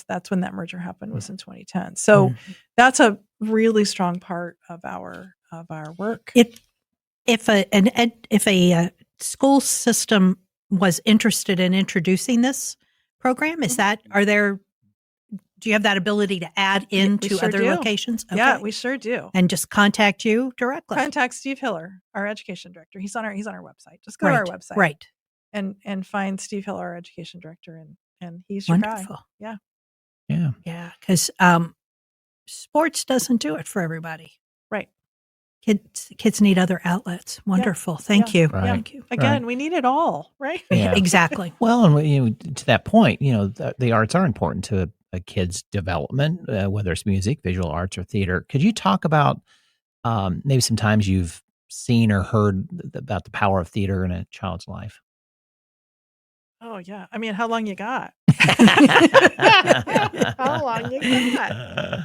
That's when that merger happened, was in 2010. So that's a really strong part of our work. If a school system was interested in introducing this program, do you have that ability to add into other locations? Okay. Yeah, we sure do. And just contact you directly. Contact Steve Hiller, our education director. He's on our website. Just go to our website. Right. And find Steve Hiller, our education director, and he's your wonderful guy. Yeah. Yeah. Yeah. Because sports doesn't do it for everybody. Right. Kids need other outlets. Wonderful. Yeah. Thank you. Right. Thank you. Again, we need it all, right? Yeah. Exactly. Well, and to that point, the arts are important to a kid's development, whether it's music, visual arts, or theater. Could you talk about maybe some times you've seen or heard about the power of theater in a child's life? Oh yeah. I mean, how long you got? How long you got?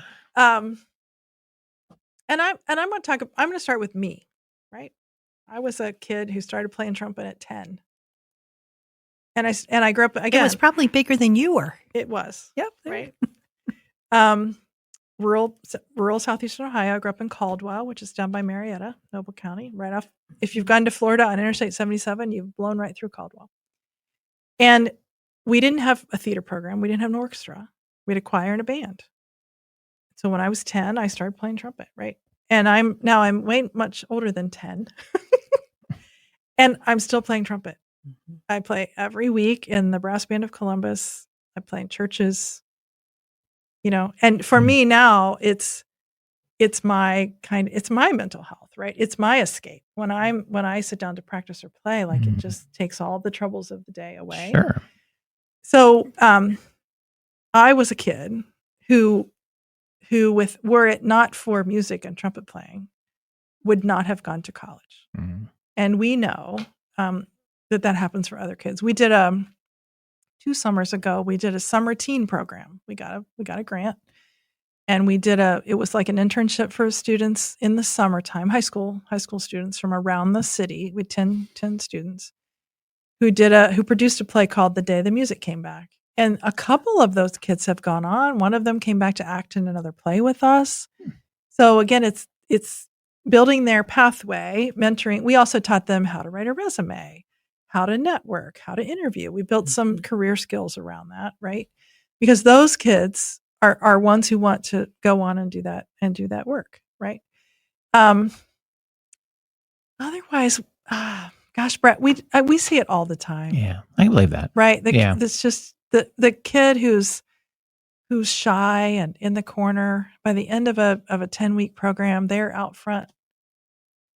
And I'm going to start with me, right? I was a kid who started playing trumpet at 10. And I grew up, again. It was probably bigger than you were. It was. Yep. Right. Rural southeastern Ohio. I grew up in Caldwell, which is down by Marietta, Noble County, right off. If you've gone to Florida on Interstate 77, you've blown right through Caldwell. And we didn't have a theater program. We didn't have an orchestra. We had a choir and a band. So when I was 10, I started playing trumpet, right? And I'm way much older than 10. And I'm still playing trumpet. I play every week in the brass band of Columbus. I play in churches, and for me now it's my mental health, right? It's my escape. When I sit down to practice or play, it just takes all the troubles of the day away. Sure. So, I was a kid who were it not for music and trumpet playing, would not have gone to college. And we know that happens for other kids. We did 2 summers ago, we did a summer teen program. We got a grant, and it was like an internship for students in the summertime, high school students from around the city. We had 10 students who produced a play called The Day the Music Came Back. And a couple of those kids have gone on. One of them came back to act in another play with us. So again, it's building their pathway, mentoring. We also taught them how to write a resume, how to network, how to interview. We built some career skills around that, right? Because those kids are ones who want to go on and do that work, right? Otherwise, gosh, Brett, we see it all the time. Yeah, I believe that. Right? It's just the kid who's shy and in the corner. By the end of a 10-week program, they're out front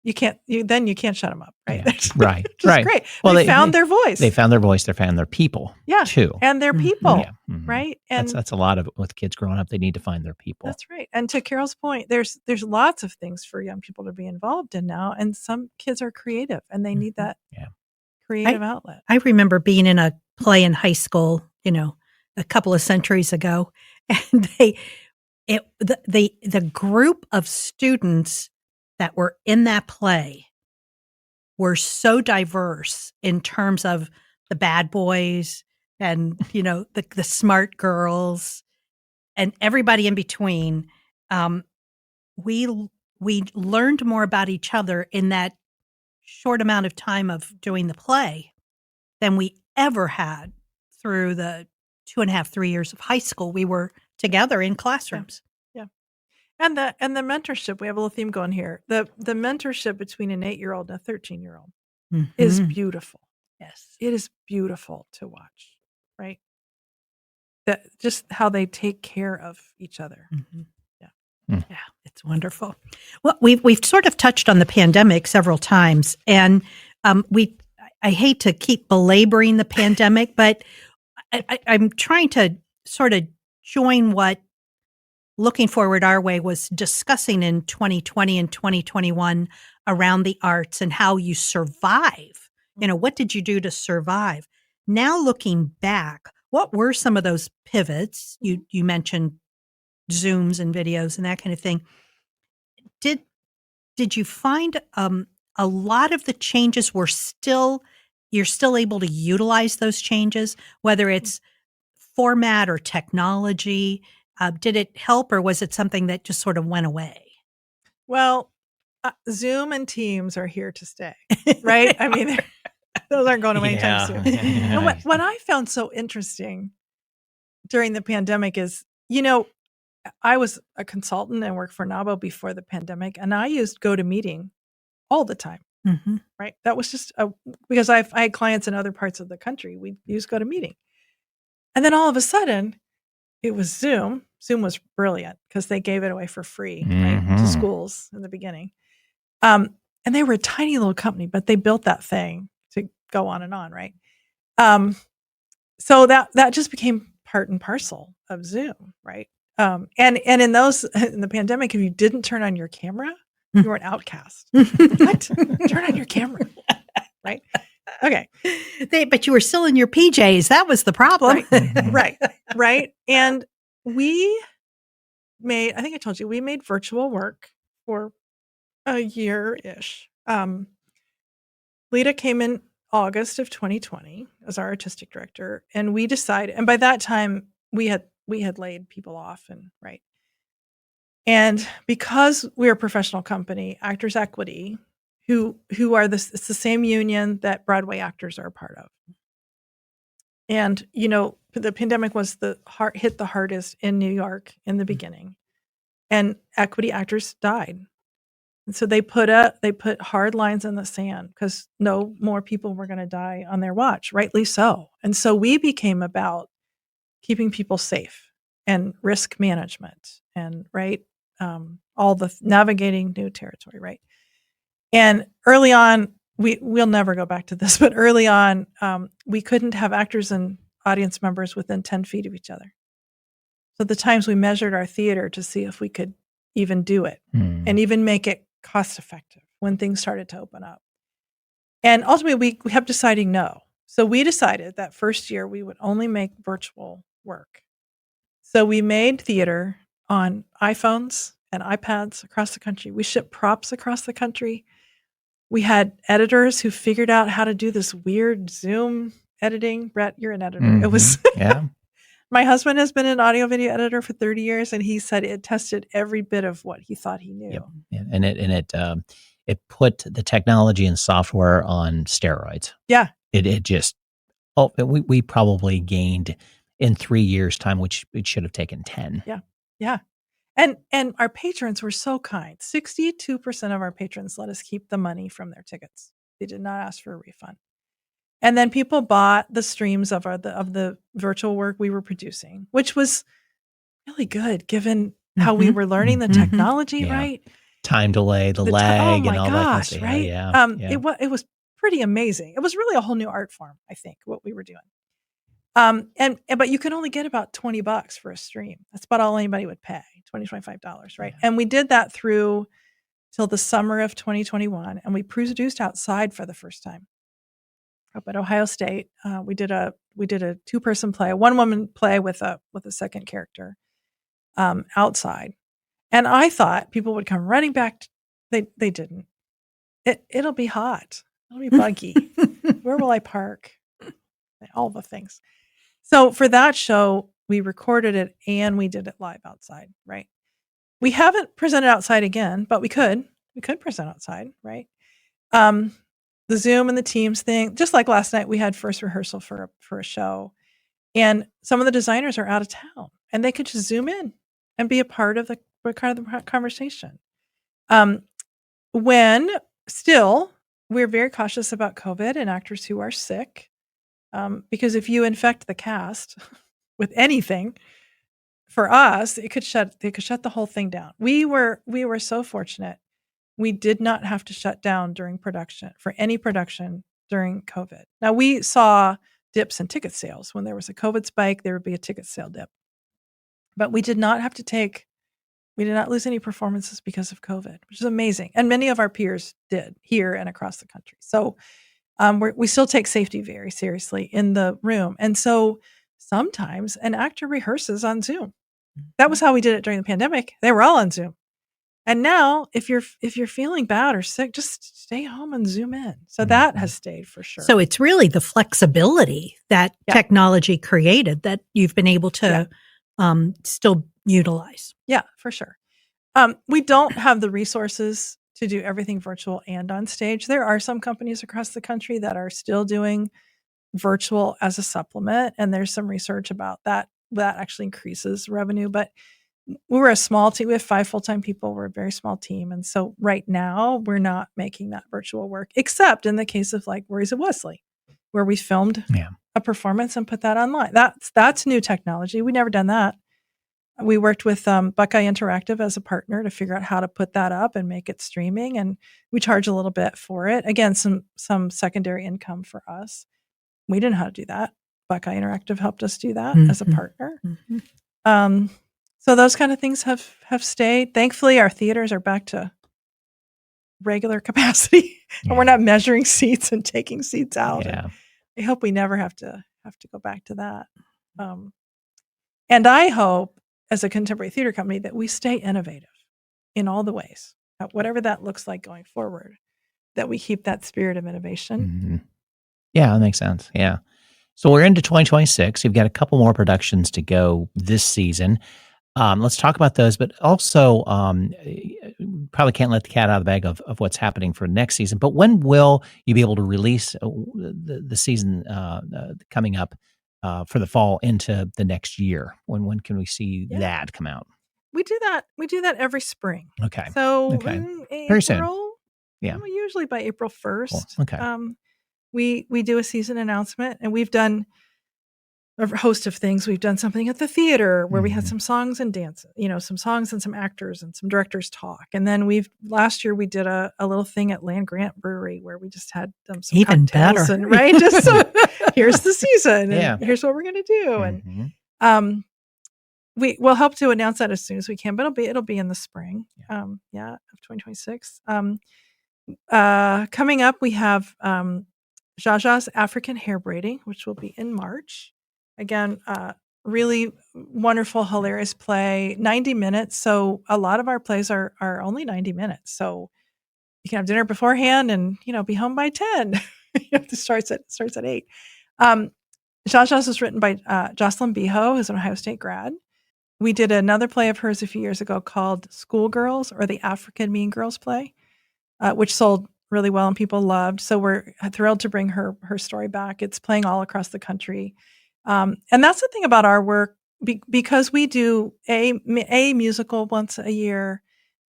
you can't shut them up, right? Yeah. Right. Which is Right. great. Well, they found their voice. They found their voice. They found their people. Yeah. Too. And their people. Yeah. Mm-hmm. Right. And that's a lot of with kids growing up. They need to find their people. That's right. And to Carol's point, there's lots of things for young people to be involved in now. And some kids are creative and they need that creative outlet. I remember being in a play in high school, a couple of centuries ago, and the group of students that were in that play were so diverse in terms of the bad boys and, the smart girls and everybody in between. We learned more about each other in that short amount of time of doing the play than we ever had through the 2.5, 3 years of high school. We were together in classrooms. Yeah. And the mentorship, we have a little theme going here. The mentorship between an 8-year-old and a 13-year-old is beautiful. Yes. It is beautiful to watch, right? That just how they take care of each other. Mm-hmm. Yeah. Yeah, it's wonderful. Well, we've sort of touched on the pandemic several times, and I hate to keep belaboring the pandemic, but I'm trying to sort of join what Looking Forward Our Way was discussing in 2020 and 2021 around the arts and how you survive. What did you do to survive? Now looking back, what were some of those pivots? You mentioned Zooms and videos and that kind of thing. Did you find a lot of the changes you're still able to utilize those changes, whether it's format or technology? Did it help, or was it something that just sort of went away? Well, Zoom and Teams are here to stay, right? I mean, those aren't going away anytime soon. And what I found so interesting during the pandemic is, I was a consultant and worked for NABO before the pandemic, and I used GoToMeeting all the time, right? That was just because I had clients in other parts of the country. We used GoToMeeting. And then all of a sudden, it was Zoom. Zoom was brilliant because they gave it away for free right, to schools in the beginning. And they were a tiny little company, but they built that thing to go on and on, right? So that just became part and parcel of Zoom, right? And in the pandemic, if you didn't turn on your camera, you were an outcast. What? Turn on your camera, right? Okay. But you were still in your PJs. That was the problem. Right. And I think I told you, we made virtual work for a year-ish. Lita came in August of 2020 as our artistic director, and we decided, and by that time we had laid people off, and because we're a professional company, Actors Equity, who are it's the same union that Broadway actors are a part of. And, the pandemic hit the hardest in New York in the beginning, and equity actors died. And so they put hard lines in the sand because no more people were going to die on their watch, rightly so. And so we became about keeping people safe and risk management and, all the navigating new territory, right? And early on, we'll never go back to this, but early on, we couldn't have actors and audience members within 10 feet of each other. So the times we measured our theater to see if we could even do it and even make it cost effective when things started to open up. And ultimately, we kept deciding no. So we decided that first year we would only make virtual work. So we made theater on iPhones and iPads across the country. We shipped props across the country. We had editors who figured out how to do this weird Zoom editing. Brett, you're an editor. It was My husband has been an audio video editor for 30 years, and he said it tested every bit of what he thought he knew. Yep. And it put the technology and software on steroids. Yeah. It just we probably gained in 3 years' time, which it should have taken 10. Yeah. And our patrons were so kind. 62% of our patrons let us keep the money from their tickets. They did not ask for a refund. And then people bought the streams of the virtual work we were producing, which was really good given how we were learning the technology, right? time delay, the Oh lag, my and all that kind of gosh, stuff. right? Yeah. It was pretty amazing. It was really a whole new art form, I think, what we were doing. But you can only get about $20 for a stream. That's about all anybody would pay, $25, right? Yeah. And we did that through till the summer of 2021, and we produced outside for the first time up at Ohio State. We did a 2-person play, a 1-woman play with a second character outside. And I thought people would come running back. They didn't. It'll be hot. It'll be buggy. Where will I park? All the things. So for that show, we recorded it and we did it live outside, right? We haven't presented outside again, but we could. We could present outside, right? The Zoom and the Teams thing, just like last night, we had first rehearsal for a show, and some of the designers are out of town, and they could just Zoom in and be a part of the conversation. When still, we're very cautious about COVID and actors who are sick, because if you infect the cast with anything, for us, they could shut the whole thing down. We were so fortunate. We did not have to shut down during production for any production during COVID. Now we saw dips in ticket sales. When there was a COVID spike, there would be a ticket sale dip. But we did not lose any performances because of COVID, which is amazing. And many of our peers did here and across the country. So we still take safety very seriously in the room. And so sometimes an actor rehearses on Zoom. That was how we did it during the pandemic. They were all on Zoom. And now if you're feeling bad or sick, just stay home and Zoom in. So that has stayed for sure. So it's really the flexibility that technology created that you've been able to still utilize. Yeah, for sure. We don't have the resources to do everything virtual and on stage. There are some companies across the country that are still doing virtual as a supplement. And there's some research about that actually increases revenue. But we're a small team. We have 5 full-time people. We're a very small team. And so right now we're not making that virtual work, except in the case of like Worries of Wesley, where we filmed a performance and put that online. That's new technology. We've never done that. We worked with Buckeye Interactive as a partner to figure out how to put that up and make it streaming. And we charge a little bit for it. Again, some secondary income for us. We didn't know how to do that. Buckeye Interactive helped us do that as a partner. So those kind of things have stayed. Thankfully, our theaters are back to regular capacity, and we're not measuring seats and taking seats out. Yeah. I hope we never have to go back to that. And I hope, as a contemporary theater company, that we stay innovative in all the ways, whatever that looks like going forward, that we keep that spirit of innovation. Mm-hmm. Yeah, that makes sense. Yeah. So we're into 2026. You've got a couple more productions to go this season. Let's talk about those, but also probably can't let the cat out of the bag of what's happening for next season. But when will you be able to release the season coming up for the fall into the next year? When can we see that come out? We do that every spring. Okay. So Very soon. Yeah. Usually by April 1st. Cool. Okay. We do a season announcement, and we've done a host of things. We've done something at the theater where we had some songs and dance, some songs and some actors and some directors talk. And then last year we did a little thing at Land Grant Brewery where we just had some even cocktails better, and right. Just so here's the season, and here's what we're gonna do, and we'll help to announce that as soon as we can. But it'll be in the spring, of 2026. Coming up, we have Jaja's African Hair Braiding, which will be in March. Again, really wonderful, hilarious play, 90 minutes. So a lot of our plays are only 90 minutes. So you can have dinner beforehand and, be home by 10. It starts at 8. Jaja's was written by Jocelyn Beho, who's an Ohio State grad. We did another play of hers a few years ago called Schoolgirls, or the African Mean Girls play, which sold really well and people loved. So we're thrilled to bring her story back. It's playing all across the country. And that's the thing about our work, because we do a musical once a year,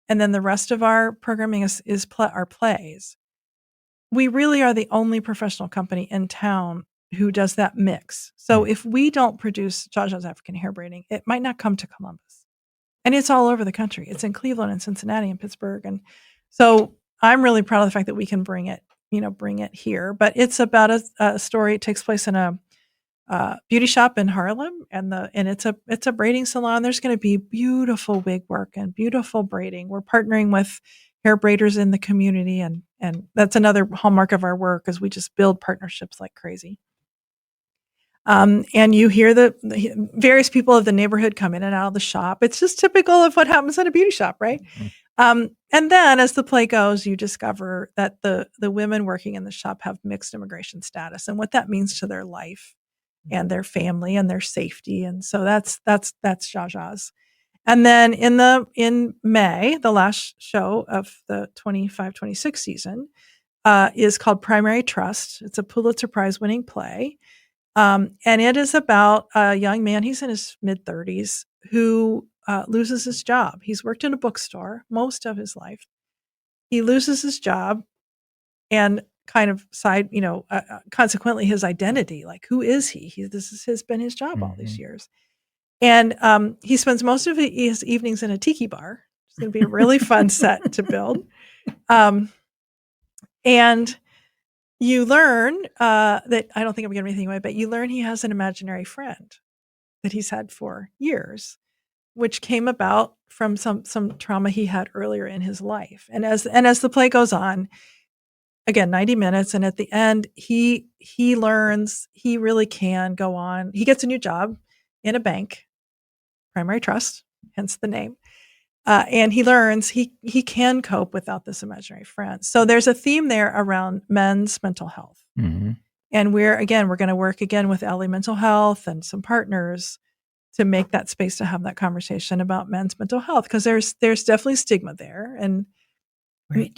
and then the rest of our programming is our plays. We really are the only professional company in town who does that mix. So if we don't produce Jaja's African Hair Braiding, it might not come to Columbus. And it's all over the country. It's in Cleveland and Cincinnati and Pittsburgh. And so I'm really proud of the fact that we can bring it here. But it's about a story. It takes place in a beauty shop in Harlem, and it's a braiding salon. There's going to be beautiful wig work and beautiful braiding. We're partnering with hair braiders in the community, and that's another hallmark of our work, is we just build partnerships like crazy. And you hear the various people of the neighborhood come in and out of the shop. It's just typical of what happens in a beauty shop, right? Mm-hmm. And then as the play goes, you discover that the women working in the shop have mixed immigration status, and what that means to their life and their family and their safety. And so that's Zsa. And then in May, the last show of the 25-26 season is called Primary Trust. It's a Pulitzer Prize winning play. And it is about a young man, he's in his mid-30s, who loses his job. He's worked in a bookstore most of his life. He loses his job and kind of consequently his identity. Like, who is he? This has been his job all these years. And he spends most of his evenings in a tiki bar. It's going to be a really fun set to build. And you learn that, I don't think I'm giving anything away, but you learn he has an imaginary friend that he's had for years, which came about from some trauma he had earlier in his life. And as the play goes on, again, 90 minutes, and at the end, he learns he really can go on. He gets a new job in a bank, Primary Trust, hence the name. And he learns he can cope without this imaginary friend. So there's a theme there around men's mental health. Mm-hmm. And we're going to work again with LA Mental Health and some partners to make that space to have that conversation about men's mental health, because there's definitely stigma there. And, right.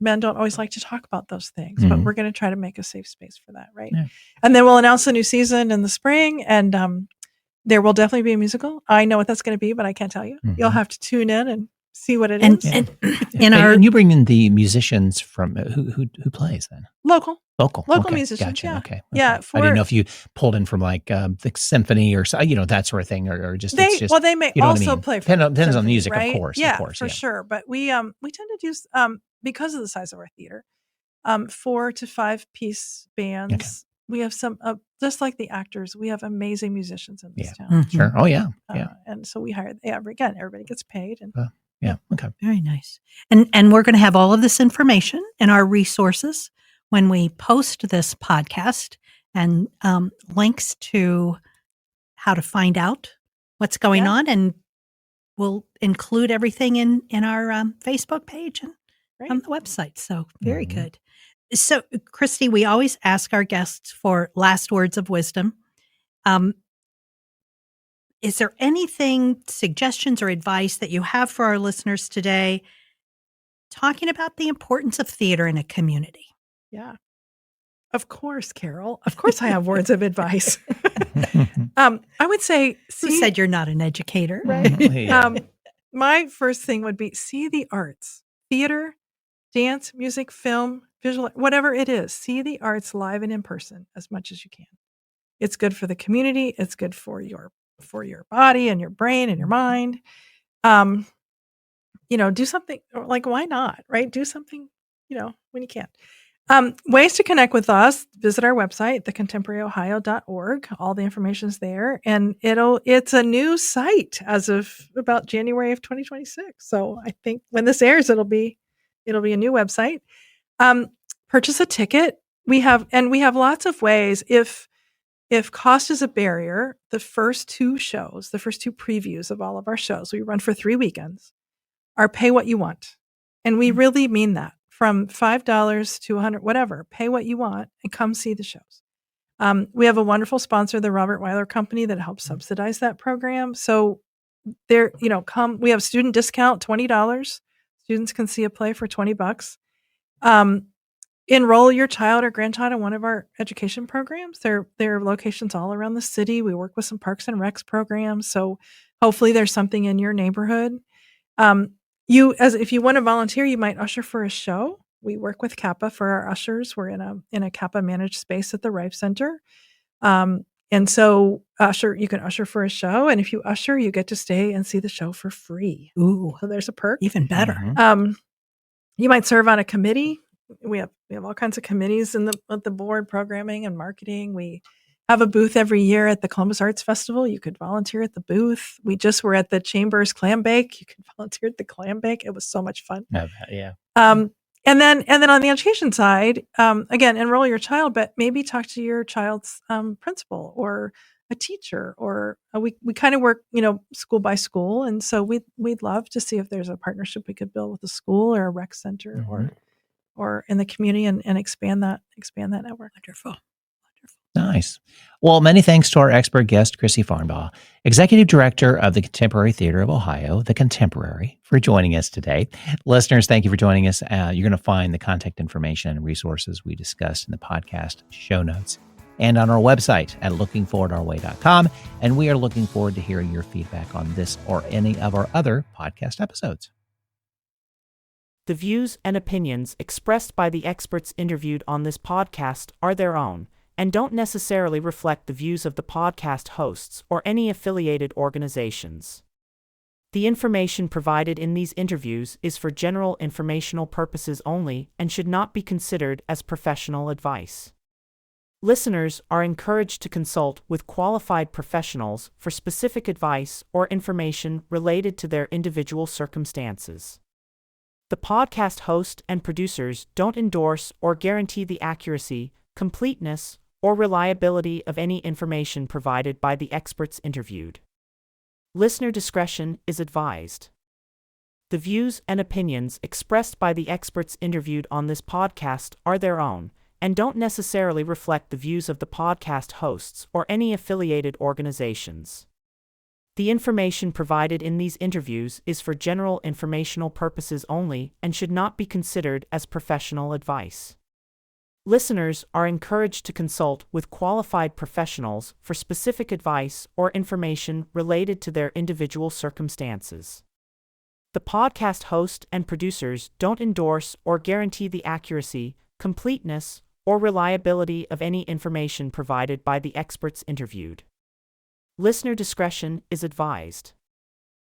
Men don't always like to talk about those things, but we're going to try to make a safe space for that. Right. Yeah. And then we'll announce a new season in the spring, and there will definitely be a musical. I know what that's going to be, but I can't tell you. Mm-hmm. You'll have to tune in and see what it is. And you bring in the musicians from who plays then? Local okay. musicians. Gotcha. Yeah. Okay. Yeah. I didn't know if you pulled in from like the symphony or that sort of thing, or just they may also play. Depends on the music, right? of course. Yeah, of course, for sure. But we tend to do because of the size of our theater, 4 to 5 piece bands. Okay. We have some, just like the actors, we have amazing musicians in this town. Mm-hmm. Sure. Oh, yeah. And so we hire, everybody gets paid. And yeah. Okay. Very nice. And we're going to have all of this information in our resources when we post this podcast, and links to how to find out what's going on. And we'll include everything in our Facebook page and on the website. So very good. So, Christy, we always ask our guests for last words of wisdom. Is there anything, suggestions or advice that you have for our listeners today, talking about the importance of theater in a community? Yeah. Of course, Carol. Of course I have words of advice. I would say... Who said you're not an educator? Right. My first thing would be, see the arts. Theater, dance, music, film, visual, whatever it is, see the arts live and in person as much as you can. It's good for the community. It's good for your body and your brain and your mind. Do something, like, why not, right? Do something, when you can. Ways to connect with us, visit our website, thecontemporaryohio.org. All the information's there, and it's a new site as of about January of 2026. So I think when this airs, it'll be a new website. Purchase a ticket. We have lots of ways. If cost is a barrier, the first 2 previews of all of our shows, we run for 3 weekends, are pay what you want. And we really mean that. From $5 to $100, whatever, pay what you want and come see the shows. We have a wonderful sponsor, the Robert Weiler Company, that helps subsidize that program. So come, we have student discount, $20. Students can see a play for $20. Enroll your child or grandchild in one of our education programs. There are locations all around the city. We work with some Parks and Recs programs. So hopefully there's something in your neighborhood. If you want to volunteer, you might usher for a show. We work with Kappa for our ushers. We're in a Kappa managed space at the Rife Center. And And so you can usher for a show. And if you usher, you get to stay and see the show for free. Ooh, So there's a perk. even better. Mhm. You might serve on a committee. We have all kinds of committees at the board, programming and marketing. We have a booth every year at the Columbus Arts Festival. You could volunteer at the booth. We just were at the Chambers Clam Bake. You could volunteer at the clam bake. It was so much fun. Yeah. And then on the education side, again, enroll your child, but maybe talk to your child's principal or a teacher, or we kind of work, school by school, and so we'd love to see if there's a partnership we could build with a school or a rec center or in the community and expand that network. Wonderful. Nice. Well, many thanks to our expert guest, Christy Farnbaugh, Executive Director of the Contemporary Theater of Ohio, The Contemporary, for joining us today. Listeners, thank you for joining us. You're going to find the contact information and resources we discussed in the podcast show notes and on our website at lookingforwardourway.com. And we are looking forward to hearing your feedback on this or any of our other podcast episodes. The views and opinions expressed by the experts interviewed on this podcast are their own and don't necessarily reflect the views of the podcast hosts or any affiliated organizations. The information provided in these interviews is for general informational purposes only and should not be considered as professional advice. Listeners are encouraged to consult with qualified professionals for specific advice or information related to their individual circumstances. The podcast host and producers don't endorse or guarantee the accuracy, completeness, or reliability of any information provided by the experts interviewed. Listener discretion is advised. The views and opinions expressed by the experts interviewed on this podcast are their own and don't necessarily reflect the views of the podcast hosts or any affiliated organizations. The information provided in these interviews is for general informational purposes only and should not be considered as professional advice. Listeners are encouraged to consult with qualified professionals for specific advice or information related to their individual circumstances. The podcast host and producers don't endorse or guarantee the accuracy, completeness, or reliability of any information provided by the experts interviewed. Listener discretion is advised.